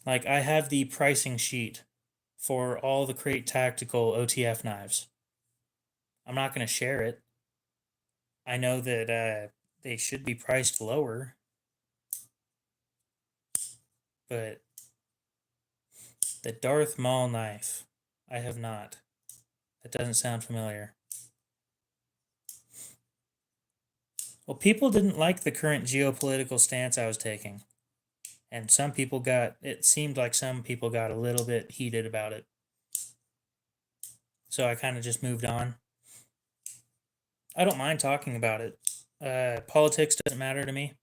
Like, I have the pricing sheet for all the Crate Tactical OTF knives. I'm not going to share it. I know that they should be priced lower, but the Darth Maul knife, I have not. That doesn't sound familiar. Well, people didn't like the current geopolitical stance I was taking. And it seemed like some people got a little bit heated about it. So I kind of just moved on. I don't mind talking about it. Politics doesn't matter to me.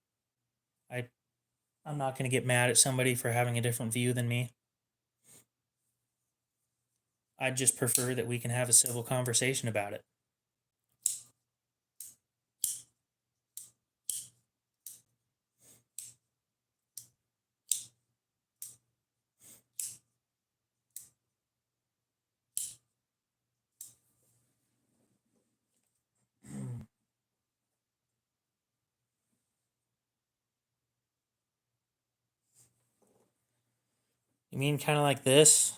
I'm not going to get mad at somebody for having a different view than me. I just prefer that we can have a civil conversation about it. You mean kind of like this?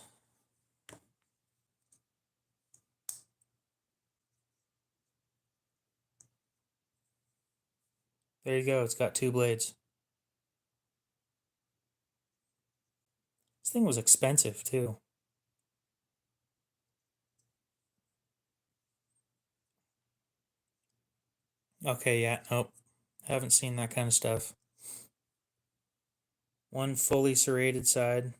There you go. It's got 2 blades. This thing was expensive too. Okay, yeah, nope. Haven't seen that kind of stuff. one fully serrated side,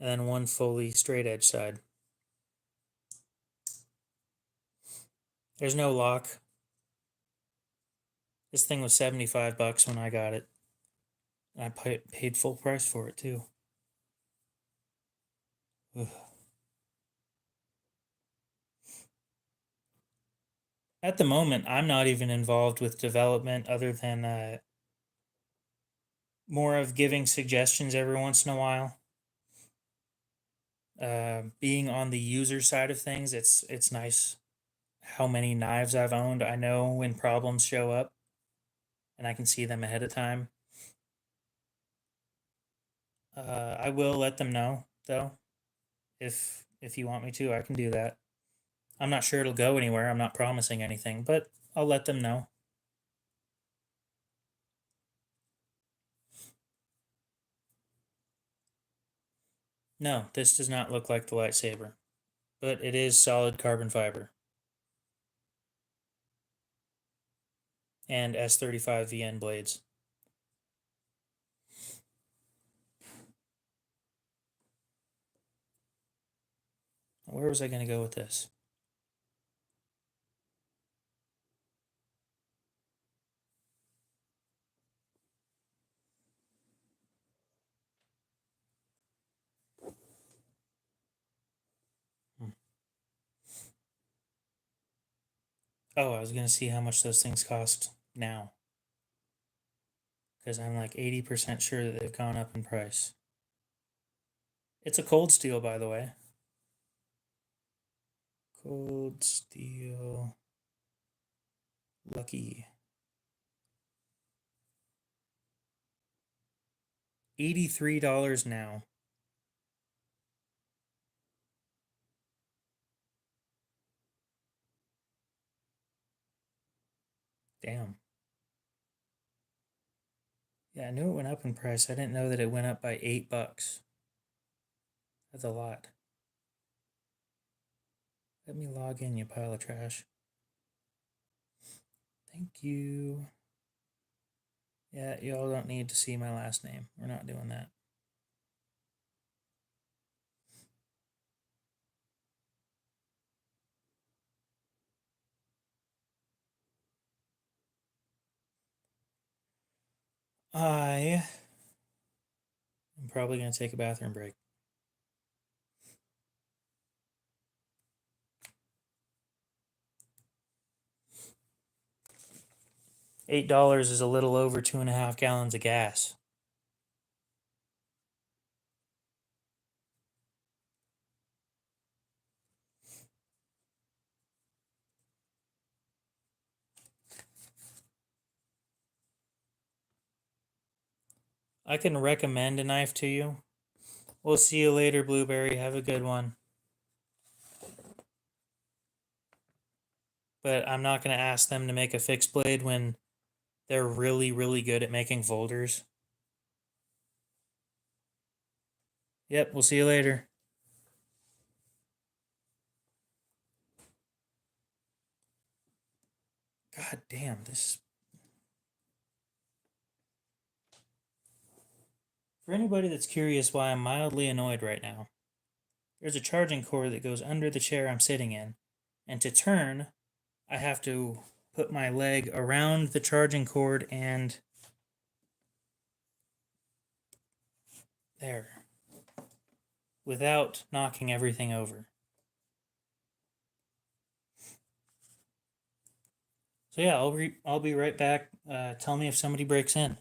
and then one fully straight edge side. There's no lock. This thing was $75 when I got it. I paid full price for it too. Ugh. At the moment, I'm not even involved with development other than more of giving suggestions every once in a while. Being on the user side of things, it's nice how many knives I've owned. I know when problems show up, and I can see them ahead of time. I will let them know though, if you want me to, I can do that. I'm not sure it'll go anywhere. I'm not promising anything, but I'll let them know. No, this does not look like the lightsaber, but it is solid carbon fiber and S35 VN blades. Where was I going to go with this? Hmm. Oh, I was going to see how much those things cost now, because I'm like 80% sure that they've gone up in price. It's a cold steel, by the way. Cold steel. Lucky. $83 now. Damn. Yeah, I knew it went up in price. I didn't know that it went up by $8. That's a lot. Let me log in, you pile of trash. Thank you. Yeah, y'all don't need to see my last name. We're not doing that. I am probably going to take a bathroom break. $8 is a little over 2.5 gallons of gas. I can recommend a knife to you. We'll see you later, Blueberry. Have a good one. But I'm not going to ask them to make a fixed blade when they're really, really good at making folders. Yep, we'll see you later. God damn, this. For anybody that's curious why I'm mildly annoyed right now, there's a charging cord that goes under the chair I'm sitting in, and to turn, I have to put my leg around the charging cord and there without knocking everything over. So yeah, I'll be right back. Tell me if somebody breaks in.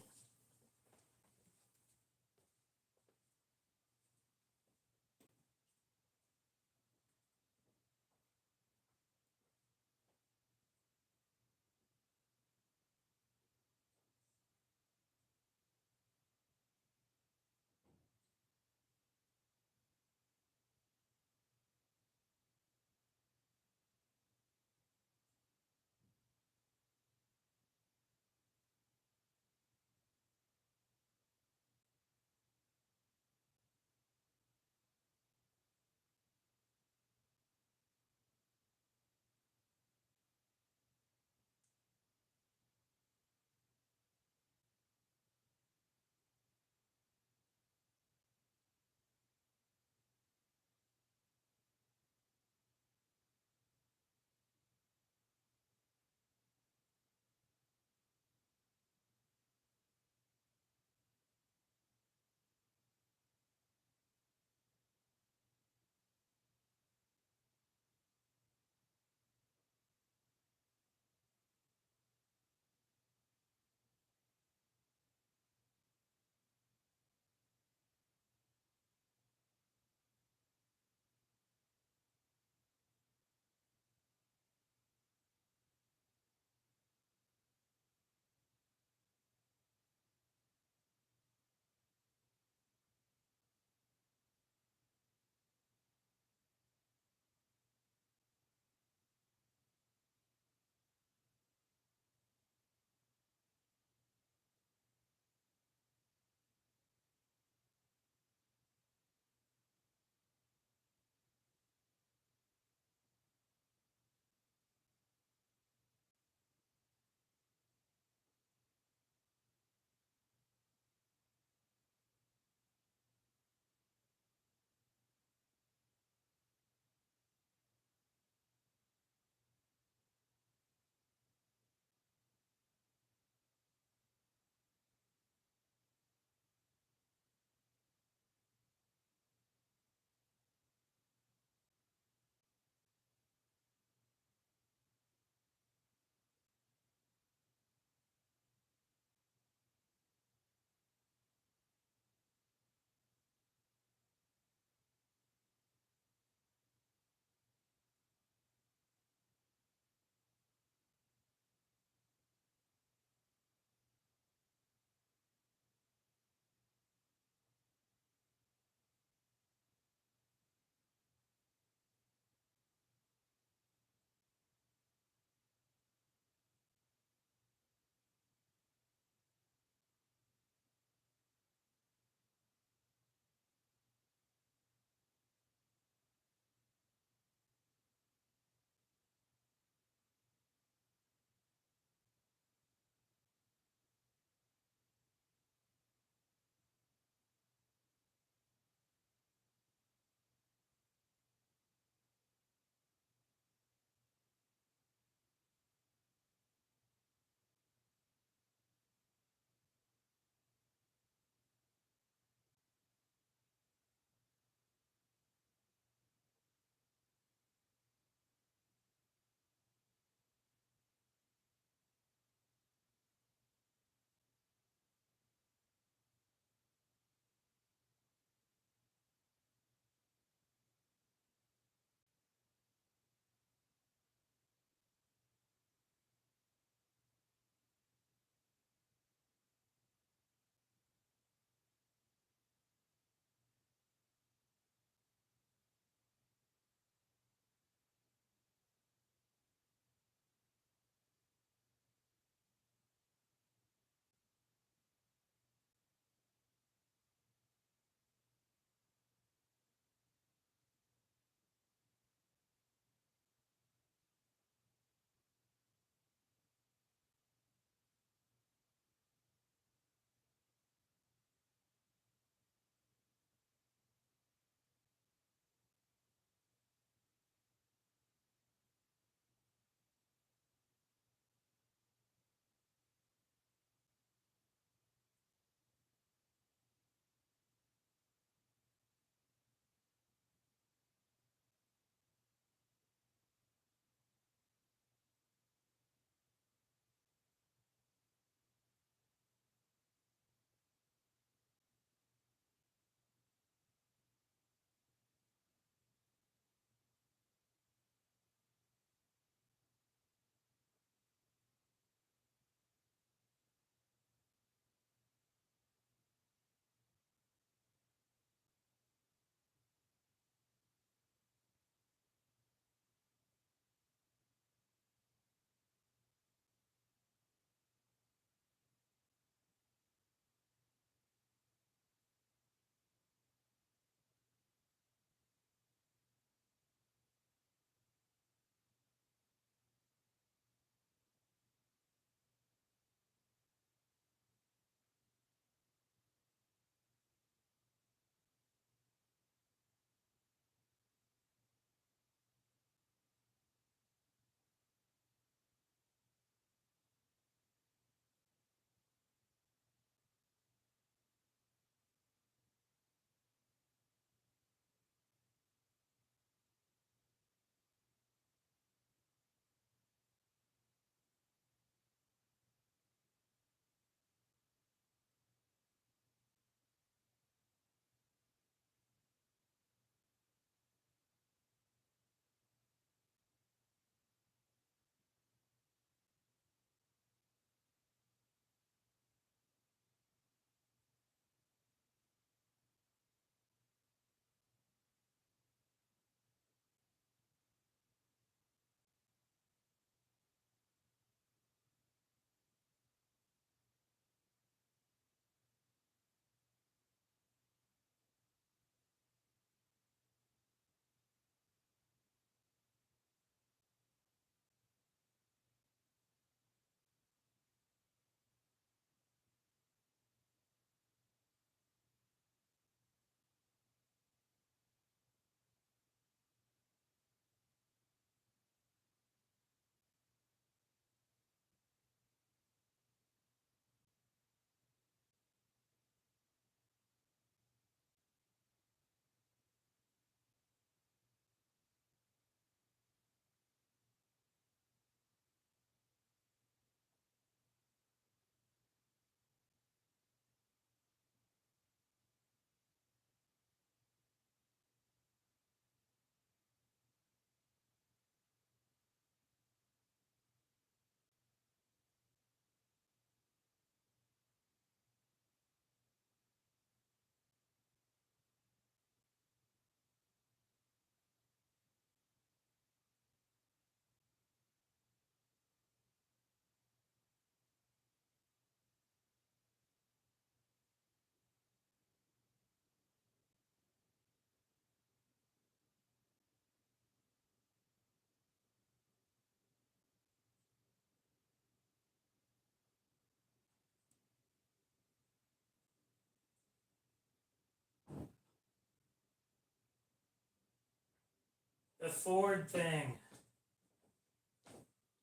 Ford thing.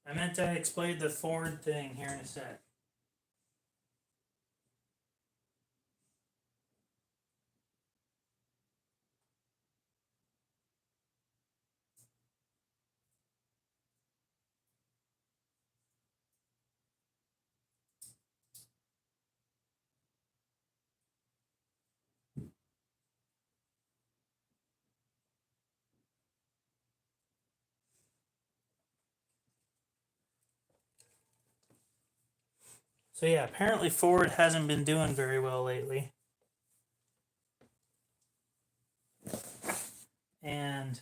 I meant to explain the Ford thing here in a sec. So yeah, apparently Ford hasn't been doing very well lately. And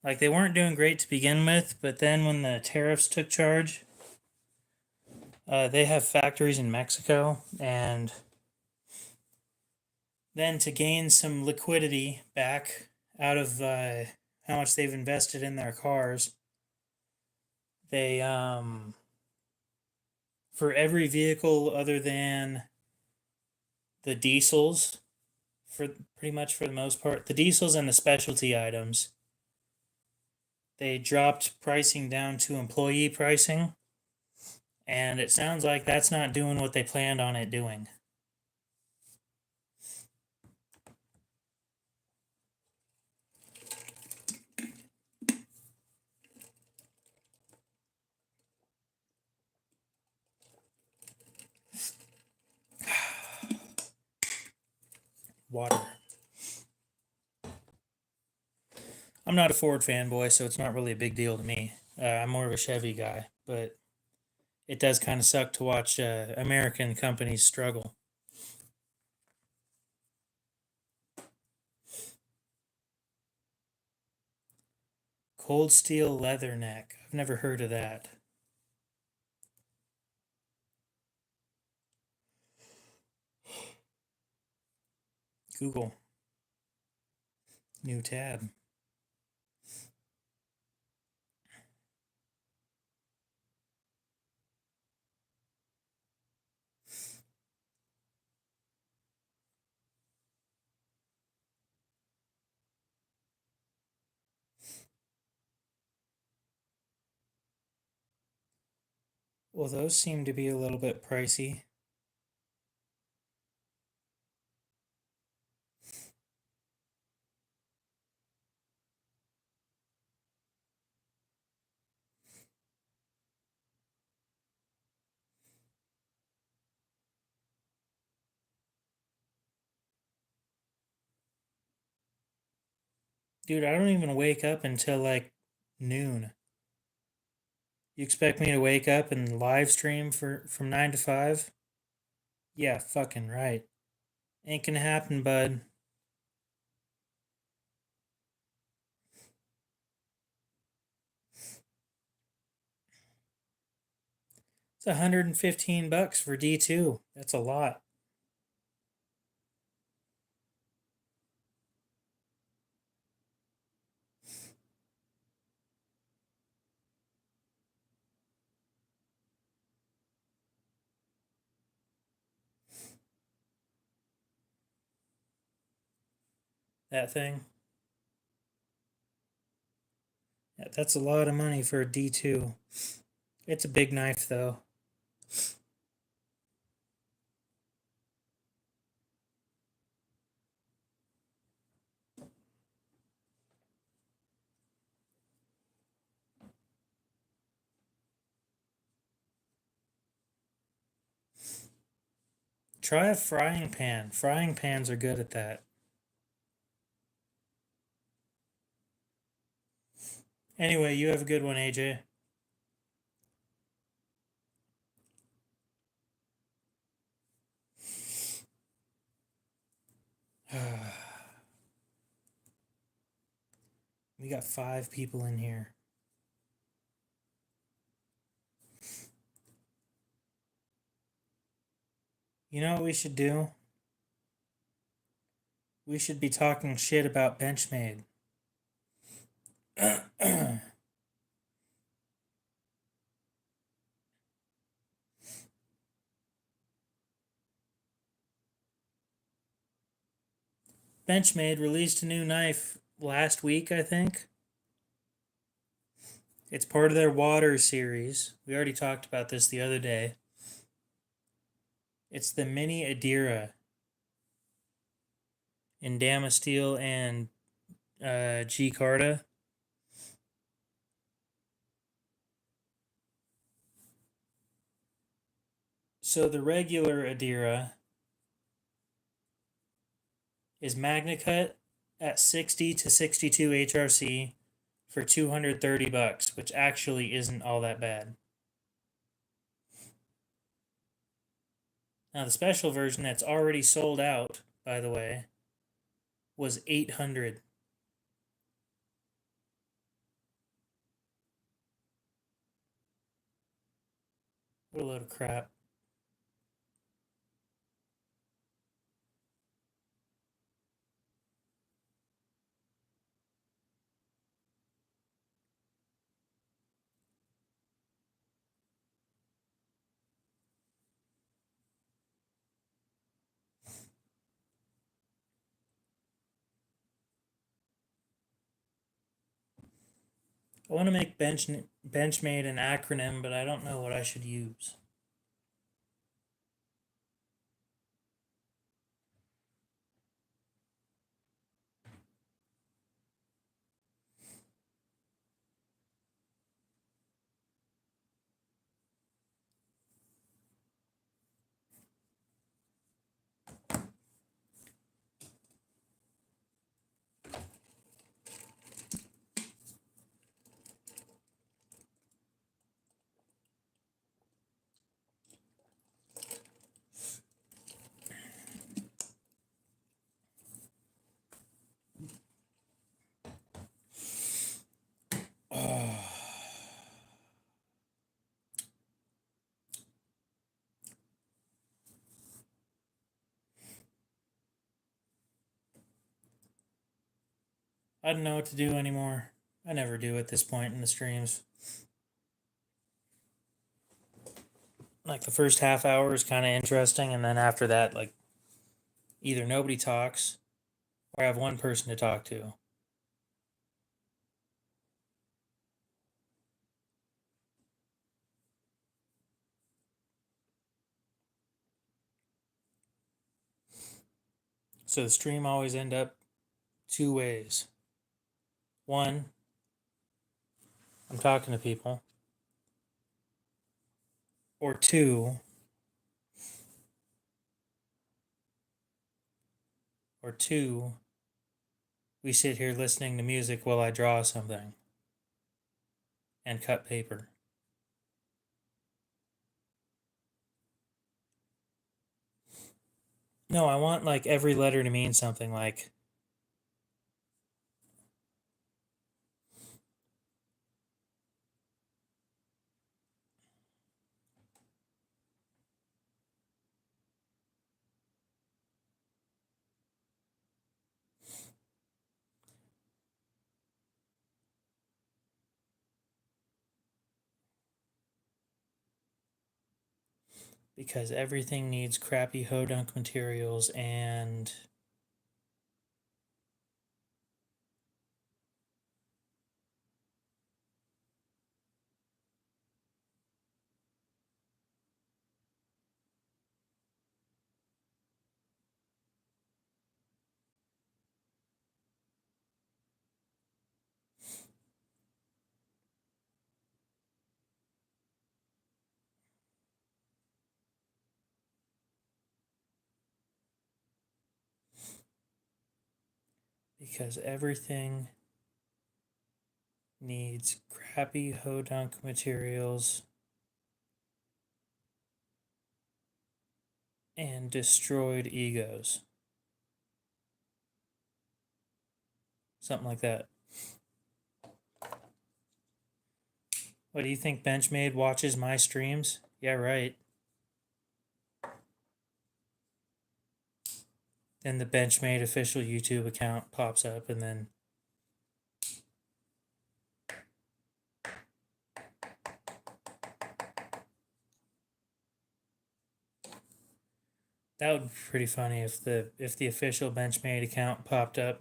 like they weren't doing great to begin with, but then when the tariffs took charge, they have factories in Mexico, and then to gain some liquidity back out of how much they've invested in their cars, they for every vehicle other than the diesels, for pretty much for the most part, the diesels and the specialty items, they dropped pricing down to employee pricing, and it sounds like that's not doing what they planned on it doing. Water. I'm not a Ford fanboy, so it's not really a big deal to me. I'm more of a Chevy guy, but it does kind of suck to watch American companies struggle. Cold steel leather neck. I've never heard of that. Google. New tab. Well, those seem to be a little bit pricey. Dude, I don't even wake up until like noon. You expect me to wake up and live stream for from 9 to 5? Yeah, fucking right. Ain't gonna happen, bud. It's $115 for D2. That's a lot. That thing. Yeah, that's a lot of money for a D2. It's a big knife, though. Try a frying pan. Frying pans are good at that. Anyway, you have a good one, AJ. We got 5 people in here. You know what we should do? We should be talking shit about Benchmade. Benchmade released a new knife last week, I think. It's part of their water series. We already talked about this the other day. It's the Mini Adira in Damasteel and G Carta. So the regular Adira is MagnaCut at 60 to 62 HRC for $230, which actually isn't all that bad. Now the special version that's already sold out, by the way, was 800. What a load of crap. I want to make Benchmade an acronym, but I don't know what I should use. Oh. I don't know what to do anymore. I never do at this point in the streams. Like the first half hour is kind of interesting, and then after that, like either nobody talks or I have one person to talk to. So the stream always end up two ways. One, I'm talking to people. Or two, we sit here listening to music while I draw something and cut paper. No, I want like every letter to mean something, like because everything needs crappy hodunk materials and because everything needs crappy hodunk materials and destroyed egos. Something like that. What do you think Benchmade watches my streams? Yeah, right. Then the Benchmade official YouTube account pops up, and then that would be pretty funny if the official Benchmade account popped up.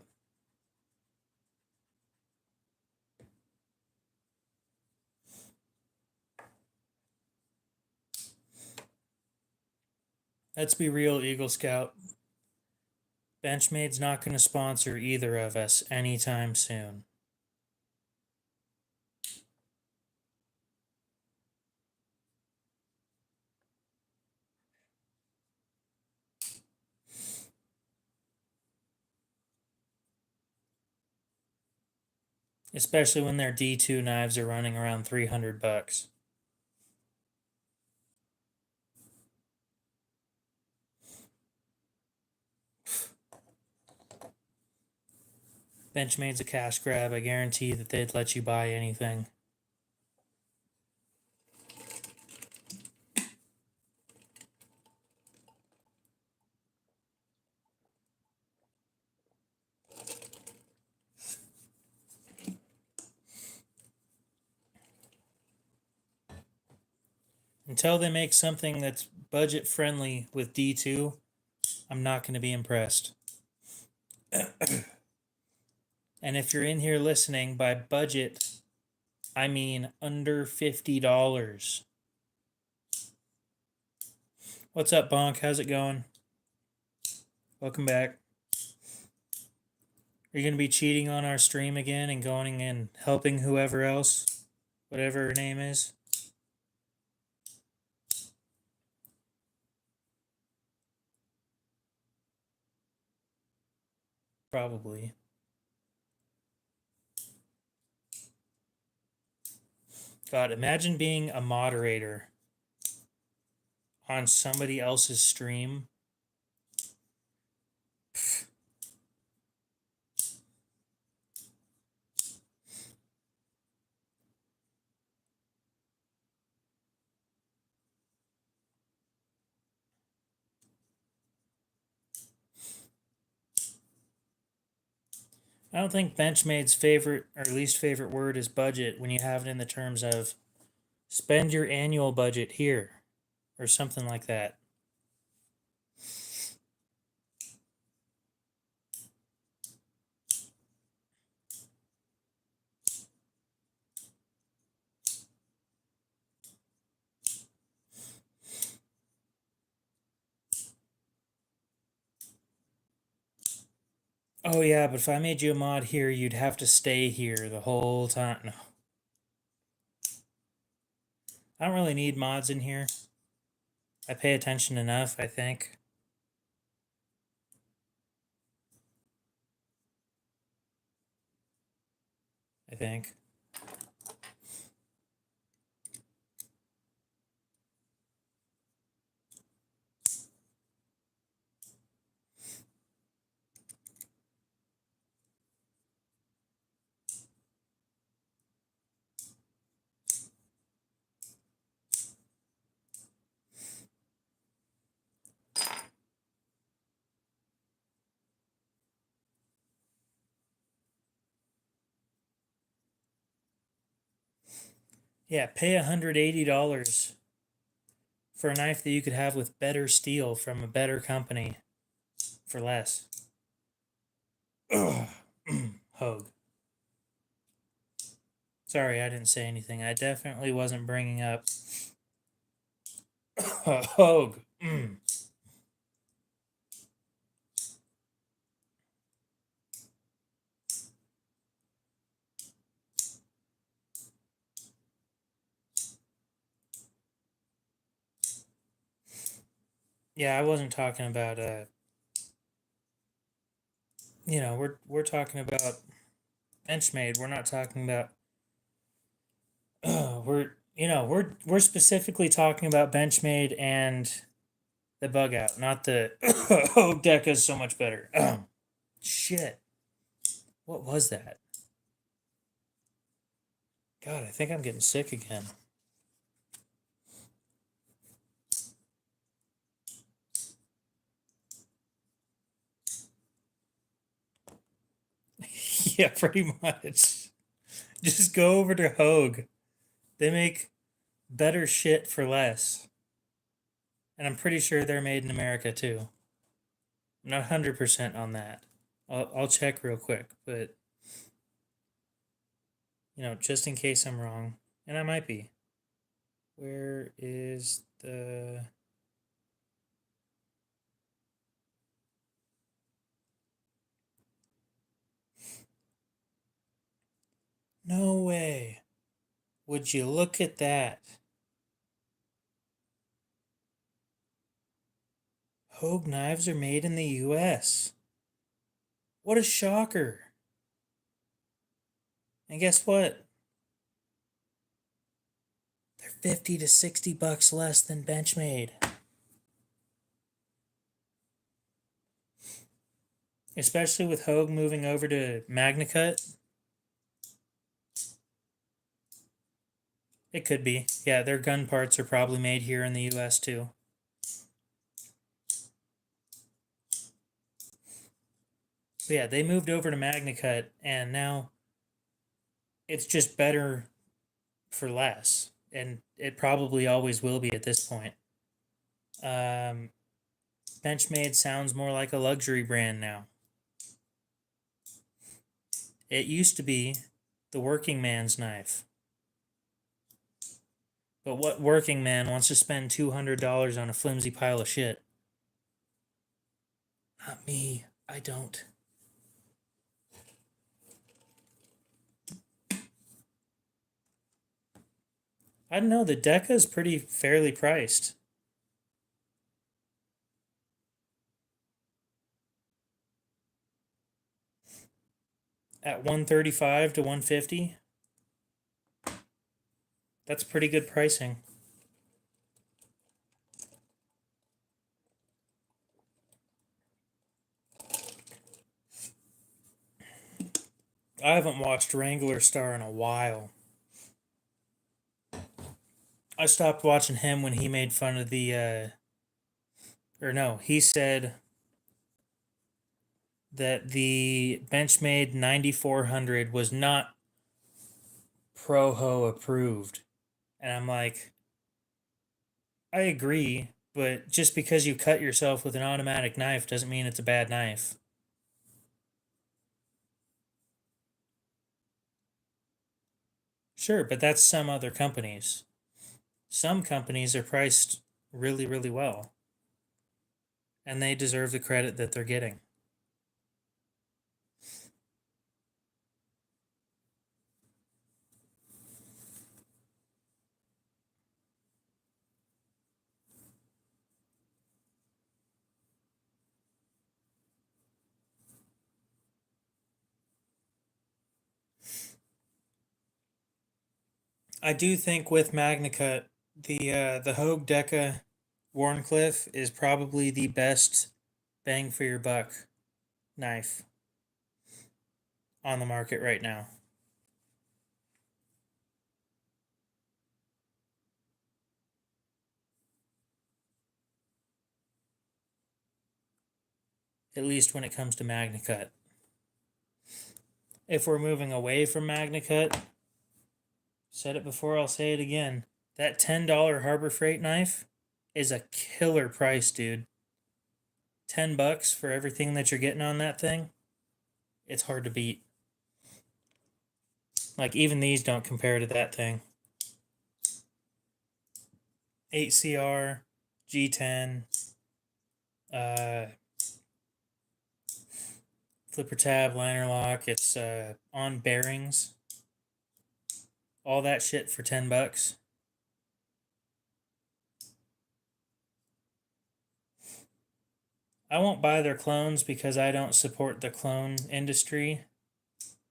Let's be real, Eagle Scout. Benchmade's not going to sponsor either of us anytime soon. Especially when their D2 knives are running around $300. Benchmade's a cash grab. I guarantee that they'd let you buy anything. Until they make something that's budget friendly with D2, I'm not going to be impressed. And if you're in here listening, by budget, I mean under $50. What's up, Bonk? How's it going? Welcome back. Are you going to be cheating on our stream again and going and helping whoever else, whatever her name is? Probably. God, imagine being a moderator on somebody else's stream. I don't think Benchmade's favorite or least favorite word is budget when you have it in the terms of spend your annual budget here or something like that. Oh yeah, but if I made you a mod here, you'd have to stay here the whole time. No. I don't really need mods in here. I pay attention enough, I think. I think. Yeah, pay $180 for a knife that you could have with better steel from a better company for less. Hogue. Sorry, I didn't say anything. I definitely wasn't bringing up Hogue. Yeah, I wasn't talking about we're talking about Benchmade. We're not talking about we're specifically talking about Benchmade and the bug out, not the oh Deca's so much better. Shit. What was that? God, I think I'm getting sick again. Yeah, pretty much. Just go over to Hogue. They make better shit for less. And I'm pretty sure they're made in America too. I'm not 100% on that. I'll check real quick, but just in case I'm wrong, and I might be. Where is the No way. Would you look at that? Hogue knives are made in the US. What a shocker. And guess what? They're 50 to 60 bucks less than Benchmade. Especially with Hogue moving over to MagnaCut. It could be. Yeah, their gun parts are probably made here in the US too. But yeah, they moved over to MagnaCut and now it's just better for less. And it probably always will be at this point. Benchmade sounds more like a luxury brand now. It used to be the working man's knife. But what working man wants to spend $200 on a flimsy pile of shit? Not me. I don't. I don't know. The Deca is pretty fairly priced. At 135 to 150. That's pretty good pricing. I haven't watched Wrangler Star in a while. I stopped watching him when he made fun of the he said that the Benchmade 9400 was not Proho approved. And I'm like, I agree, but just because you cut yourself with an automatic knife doesn't mean it's a bad knife. Sure, but that's some other companies. Some companies are priced really, really well. And they deserve the credit that they're getting. I do think with MagnaCut, the Hogue Deca Warncliffe is probably the best bang for your buck knife on the market right now. At least when it comes to MagnaCut. If we're moving away from MagnaCut, said it before, I'll say it again. That $10 Harbor Freight knife is a killer price, dude. $10 for everything that you're getting on that thing. It's hard to beat. Like, even these don't compare to that thing. 8CR, G10, flipper tab, liner lock. It's on bearings. All that shit for $10. I won't buy their clones because I don't support the clone industry.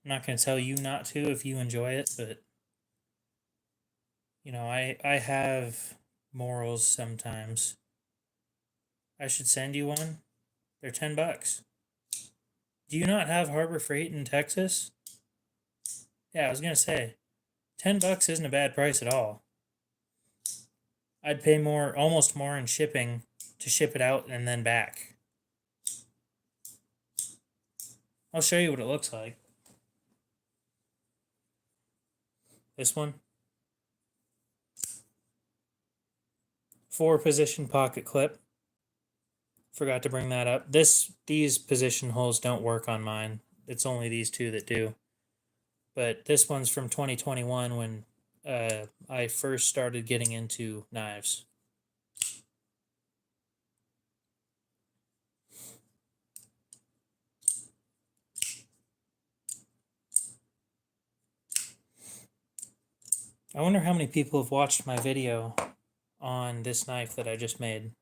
I'm not going to tell you not to if you enjoy it, but I have morals sometimes. I should send you one. They're $10. Do you not have Harbor Freight in Texas? Yeah, I was going to say, $10 isn't a bad price at all. I'd pay more, almost more in shipping to ship it out and then back. I'll show you what it looks like. This one. 4-position pocket clip. Forgot to bring that up. These position holes don't work on mine. It's only these two that do. But this one's from 2021 when I first started getting into knives. I wonder how many people have watched my video on this knife that I just made.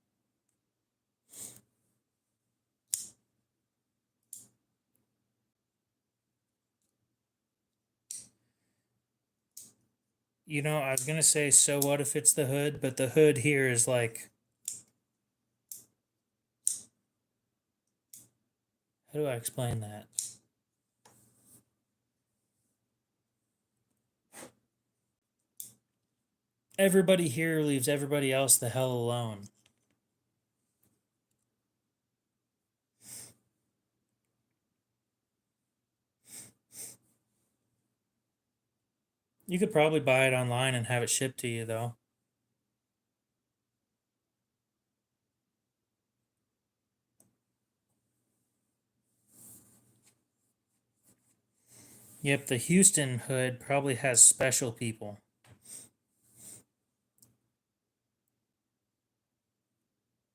You know, I was gonna say, so what if it's the hood, but the hood here is like, how do I explain that? Everybody here leaves everybody else the hell alone. You could probably buy it online and have it shipped to you, though. Yep, the Houston hood probably has special people.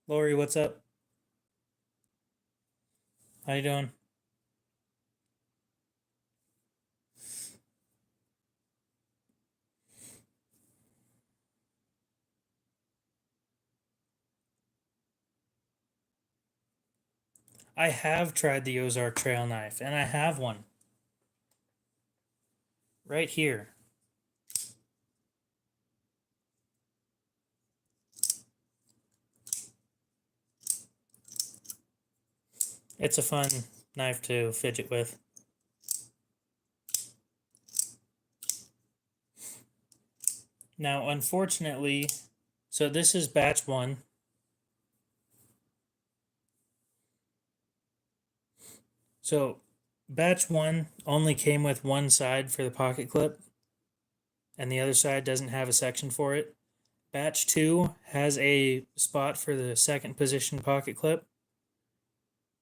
Lori, what's up? How you doing? I have tried the Ozark Trail knife, and I have one right here. It's a fun knife to fidget with. Now, unfortunately, so this is batch one. So, batch one only came with one side for the pocket clip, and the other side doesn't have a section for it. Batch two has a spot for the second position pocket clip.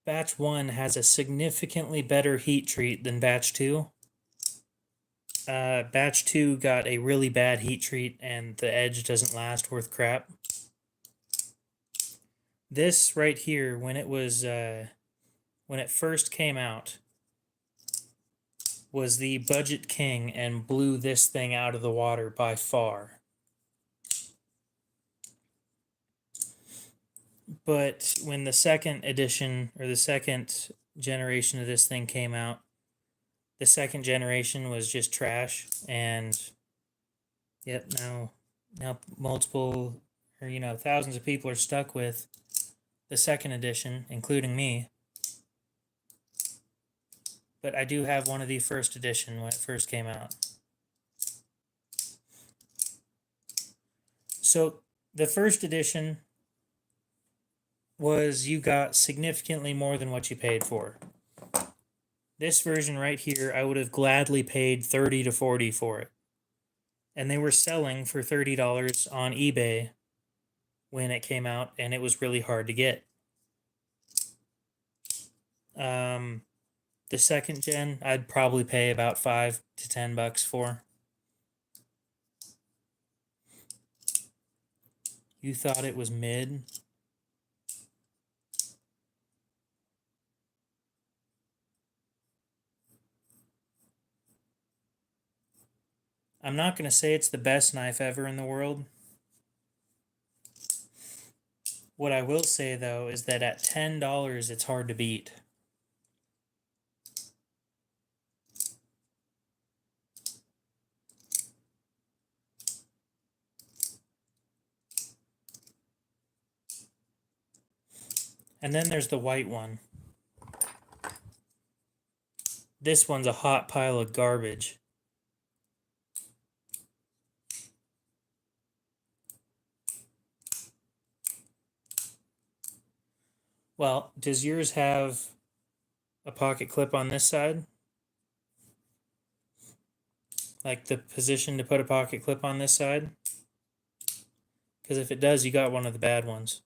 Batch one has a significantly better heat treat than batch two. Batch two got a really bad heat treat, and the edge doesn't last worth crap. This right here, when it first came out, was the budget king and blew this thing out of the water by far. But when the second edition or the second generation of this thing came out, the second generation was just trash. And yep, now multiple, or thousands of people are stuck with the second edition, including me. But I do have one of the first edition when it first came out. So the first edition was you got significantly more than what you paid for. This version right here, I would have gladly paid 30 to 40 for it. And they were selling for $30 on eBay when it came out, and it was really hard to get. The second gen, I'd probably pay about $5 to $10 for. You thought it was mid? I'm not going to say it's the best knife ever in the world. What I will say, though, is that at $10, it's hard to beat. And then there's the white one. This one's a hot pile of garbage. Well, does yours have a pocket clip on this side? Like the position to put a pocket clip on this side? Because if it does, you got one of the bad ones.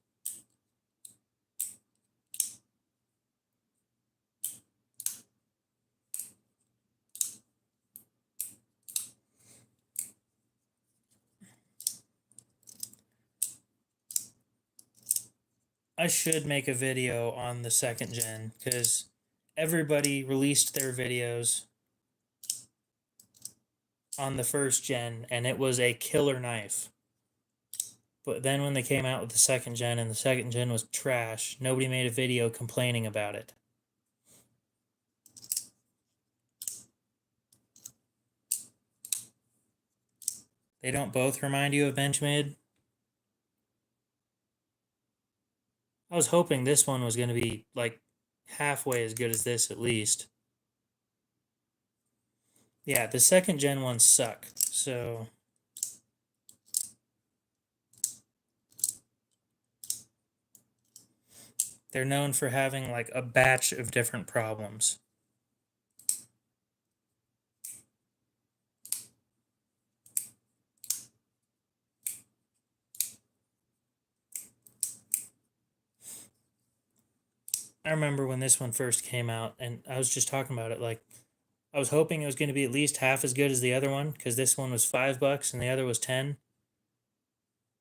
I should make a video on the second gen because everybody released their videos. on the first gen, and it was a killer knife. But then when they came out with the second gen, and the second gen was trash, nobody made a video complaining about it. They don't both remind you of Benchmade? I was hoping this one was going to be like halfway as good as this at least. Yeah, the second gen ones suck. So they're known for having like a batch of different problems. I remember when this one first came out, and I was just talking about it. Like, I was hoping it was going to be at least half as good as the other one because this one was $5 and the other was 10.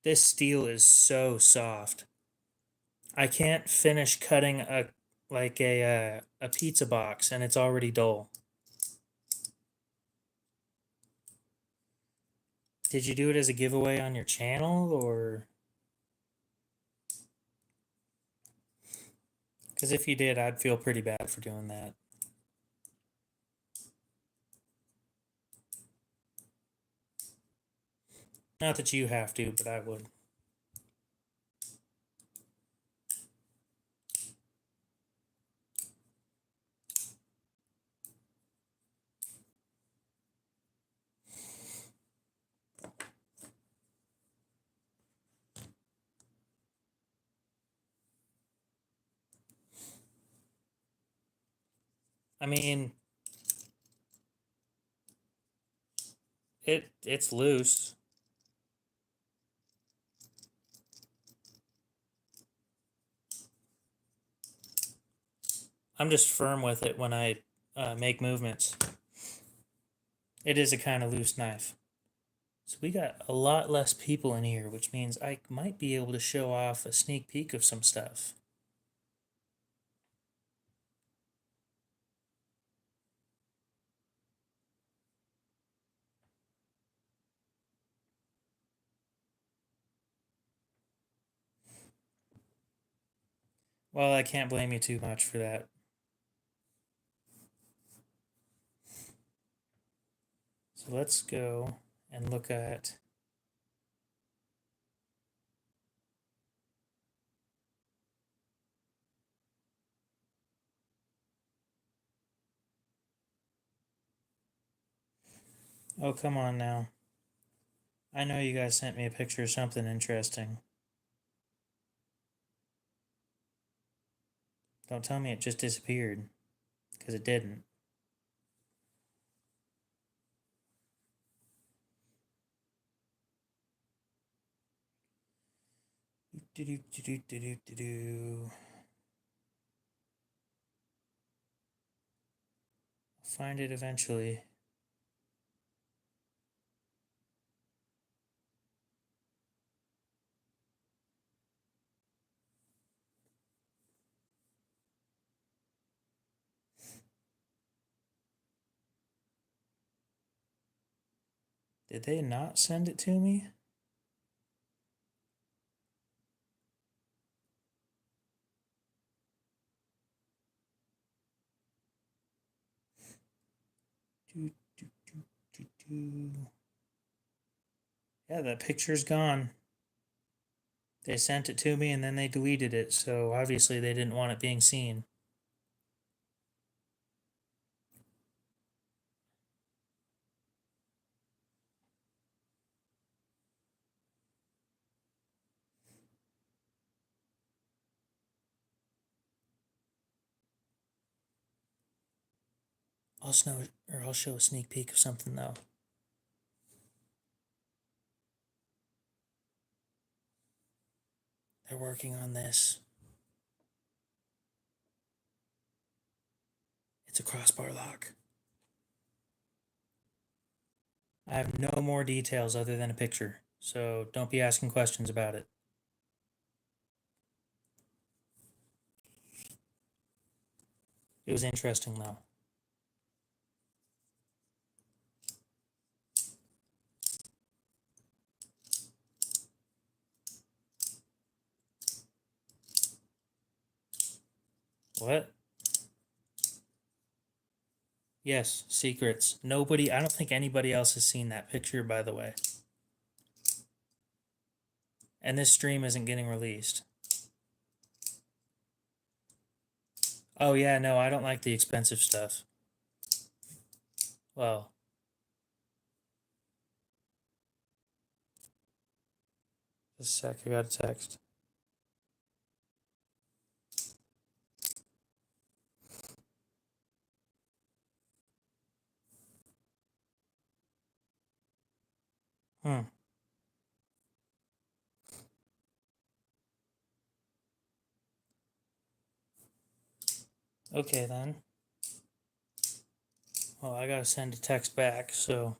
This steel is so soft. I can't finish cutting a pizza box, and it's already dull. Did you do it as a giveaway on your channel, or? Because if you did, I'd feel pretty bad for doing that. Not that you have to, but I would. I mean, it's loose. I'm just firm with it when I make movements. It is a kind of loose knife. So we got a lot less people in here, which means I might be able to show off a sneak peek of some stuff. Well, I can't blame you too much for that. So let's go and look at. Oh, come on now. I know you guys sent me a picture of something interesting. Don't tell me it just disappeared, because it didn't. Find it eventually. Did they not send it to me? Yeah, that picture's gone. They sent it to me and then they deleted it, so obviously they didn't want it being seen. I'll show a sneak peek of something though. They're working on this. It's a crossbar lock. I have no more details other than a picture, so don't be asking questions about it. It was interesting though. What? Yes, secrets. Nobody, I don't think anybody else has seen that picture, by the way. And this stream isn't getting released. Oh, yeah, no, I don't like the expensive stuff. Well, just a sec, I got a text. Hmm. Okay, then. Well, I gotta send a text back, so.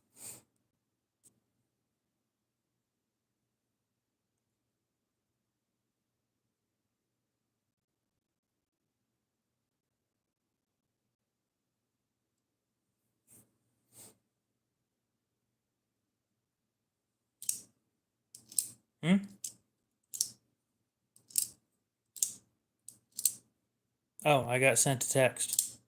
Hmm? Oh, I got sent a text.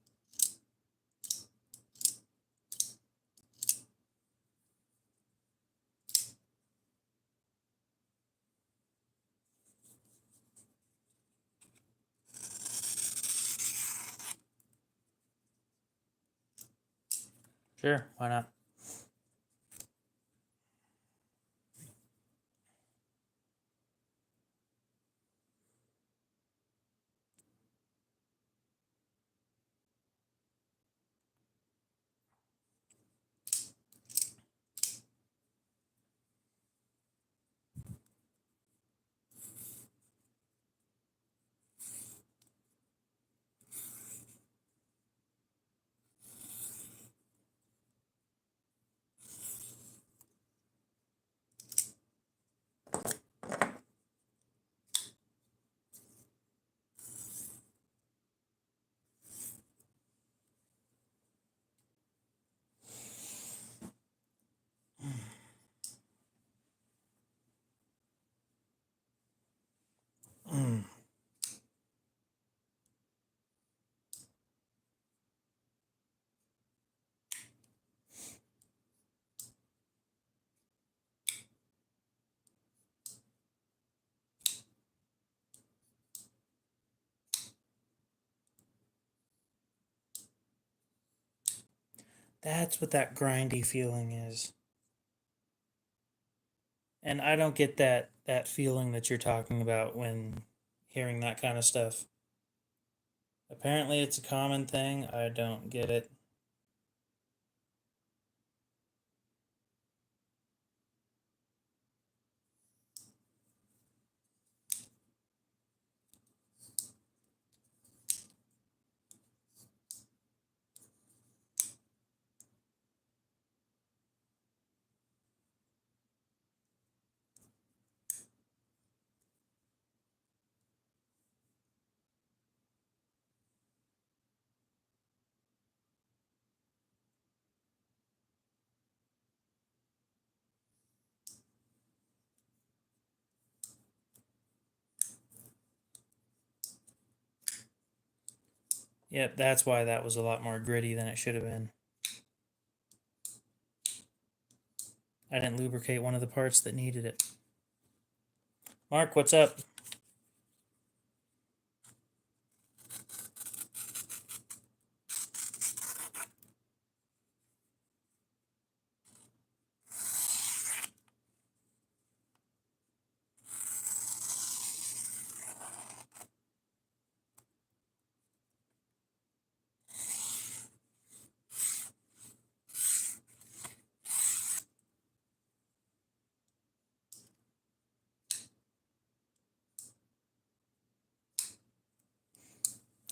Sure, why not? Hmm. That's what that grindy feeling is. And I don't get that feeling that you're talking about when hearing that kind of stuff. Apparently it's a common thing. I don't get it. Yep, that's why that was a lot more gritty than it should have been. I didn't lubricate one of the parts that needed it. Mark, what's up?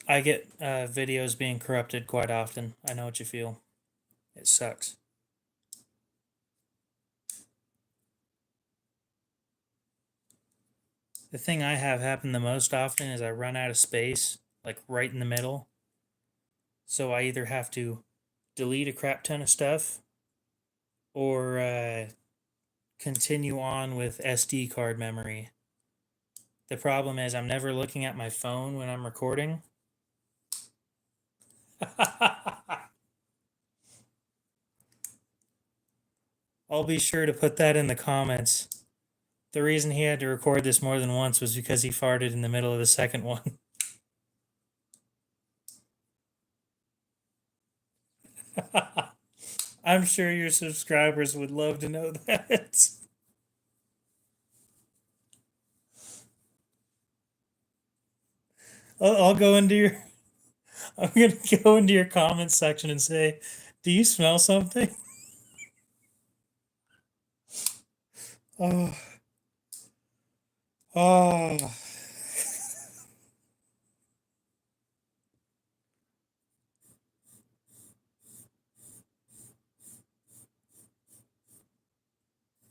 I get videos being corrupted quite often. I know what you feel. It sucks. The thing I have happen the most often is I run out of space, like right in the middle. So I either have to delete a crap ton of stuff or continue on with SD card memory. The problem is I'm never looking at my phone when I'm recording. I'll be sure to put that in the comments. The reason he had to record this more than once was because he farted in the middle of the second one. I'm sure your subscribers would love to know that. I'll go into your. I'm gonna go into your comments section and say, "Do you smell something?" Oh, oh.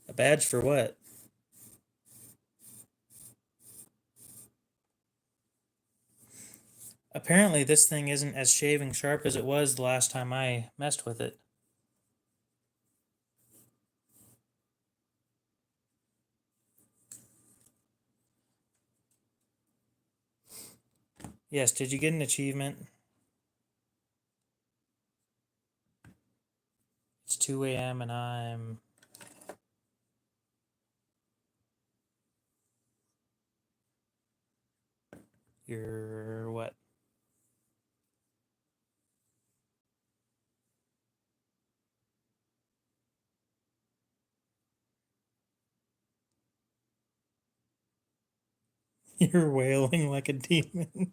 A badge for what? Apparently, this thing isn't as shaving sharp as it was the last time I messed with it. Yes, did you get an achievement? It's 2 a.m. and I'm. You're what? You're wailing like a demon.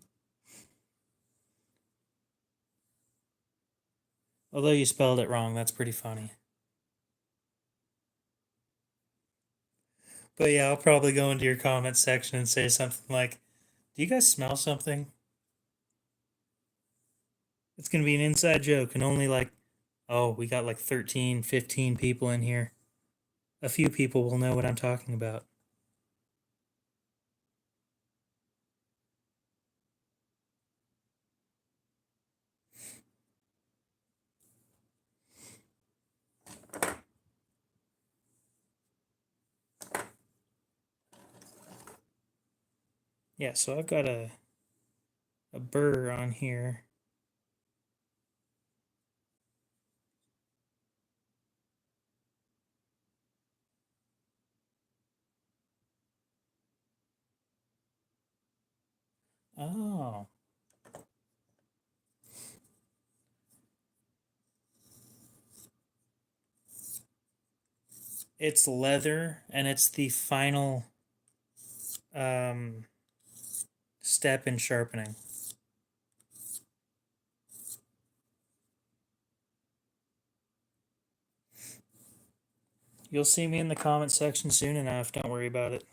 Although you spelled it wrong, that's pretty funny. But yeah, I'll probably go into your comment section and say something like, "Do you guys smell something?" It's going to be an inside joke, and only like, oh, we got like 13, 15 people in here. A few people will know what I'm talking about. Yeah, so I've got a burr on here. Oh. It's leather, and it's the final um, step in sharpening. You'll see me in the comment section soon enough. Don't worry about it.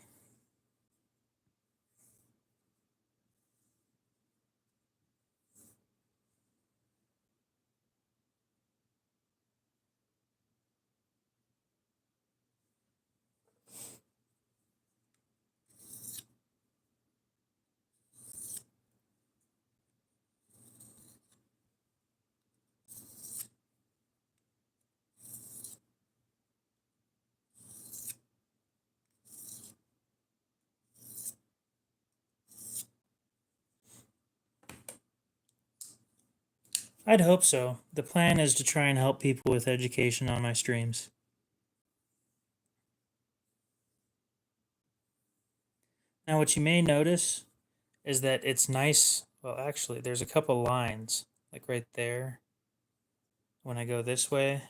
I'd hope so. The plan is to try and help people with education on my streams. Now, what you may notice is that it's nice. Well, actually, there's a couple lines, like right there. When I go this way,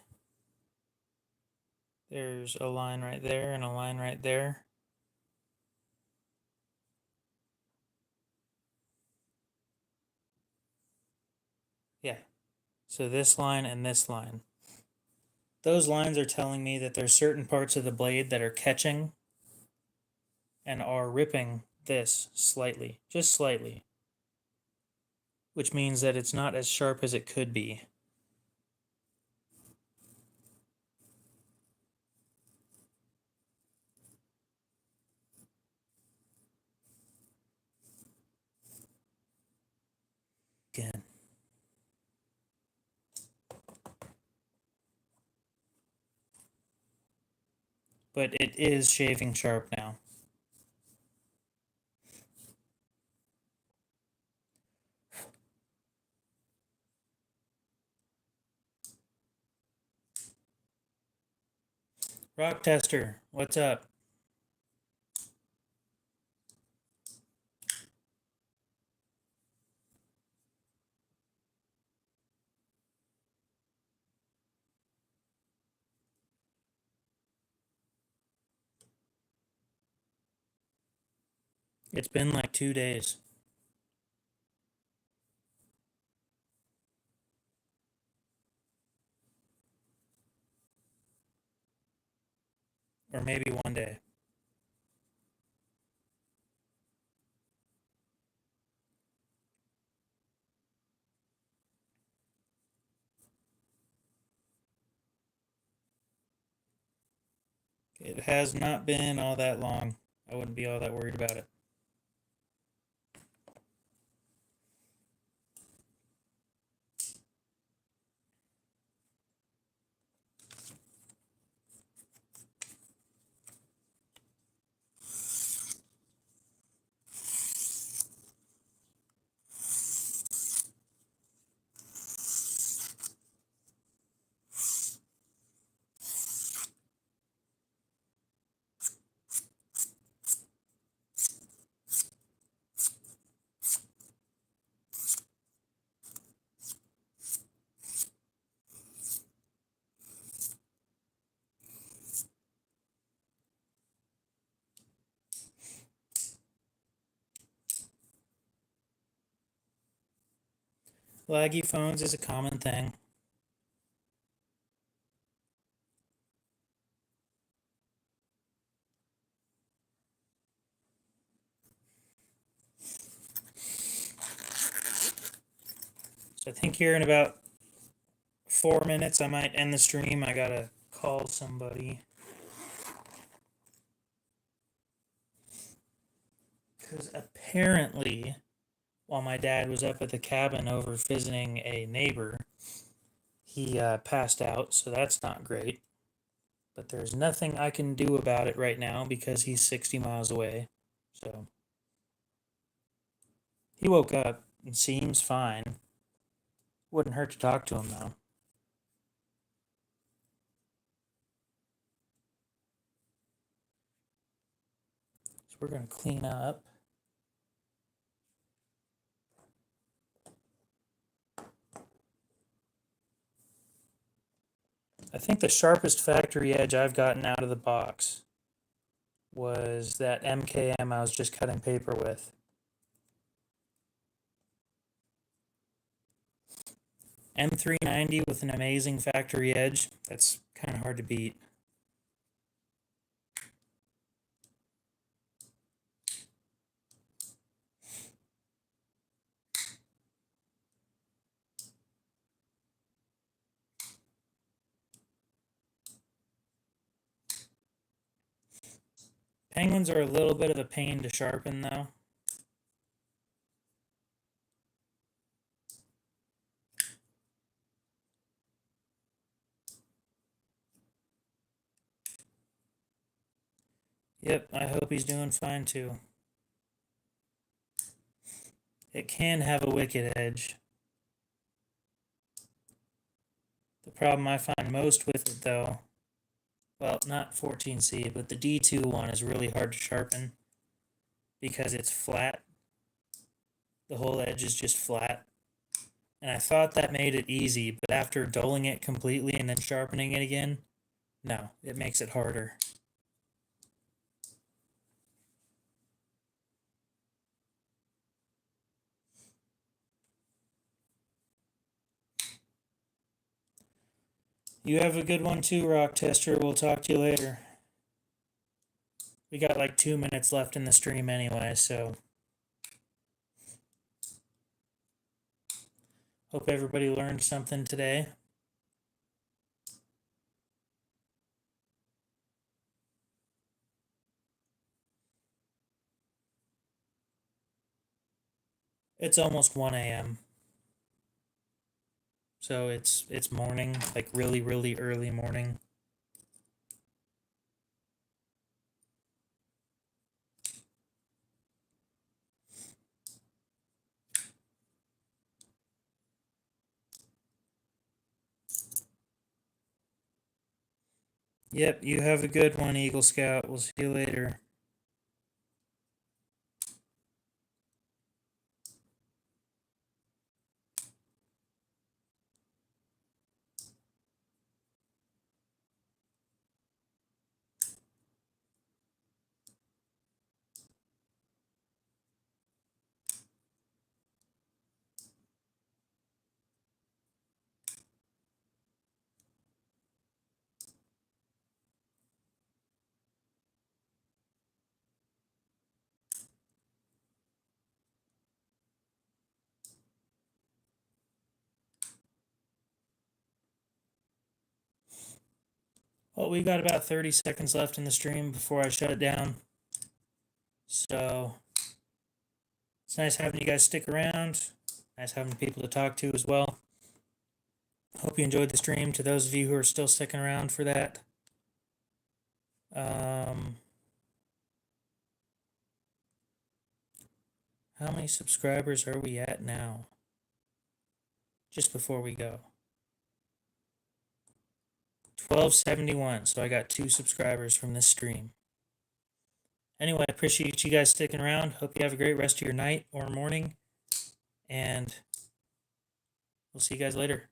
there's a line right there and a line right there. Yeah. So this line and this line. Those lines are telling me that there's certain parts of the blade that are catching and are ripping this slightly, just slightly, which means that it's not as sharp as it could be. Again. But it is shaving sharp now. Rock tester, what's up? It's been like 2 days. Or maybe one day. It has not been all that long. I wouldn't be all that worried about it. Laggy phones is a common thing. So I think here in about 4 minutes I might end the stream. I gotta call somebody. Because apparently, while my dad was up at the cabin over visiting a neighbor, he passed out, so that's not great. But there's nothing I can do about it right now because he's 60 miles away. So he woke up and seems fine. Wouldn't hurt to talk to him though. So we're going to clean up. I think the sharpest factory edge I've gotten out of the box was that MKM I was just cutting paper with. M390 with an amazing factory edge, that's kind of hard to beat. Penguins are a little bit of a pain to sharpen though. Yep, I hope he's doing fine too. It can have a wicked edge. The problem I find most with it though, well, not 14C, but the D2 one is really hard to sharpen because it's flat. The whole edge is just flat. And I thought that made it easy, but after dulling it completely and then sharpening it again, no, it makes it harder. You have a good one too, Rock Tester. We'll talk to you later. We got like 2 minutes left in the stream anyway, so hope everybody learned something today. It's almost 1 a.m. So it's morning, like really, really early morning. Yep, you have a good one, Eagle Scout. We'll see you later. Well, we've got about 30 seconds left in the stream before I shut it down. So it's nice having you guys stick around. Nice having people to talk to as well. Hope you enjoyed the stream. To those of you who are still sticking around for that. How many subscribers are we at now? Just before we go. 1271. So I got 2 subscribers from this stream. Anyway, I appreciate you guys sticking around. Hope you have a great rest of your night or morning. And we'll see you guys later.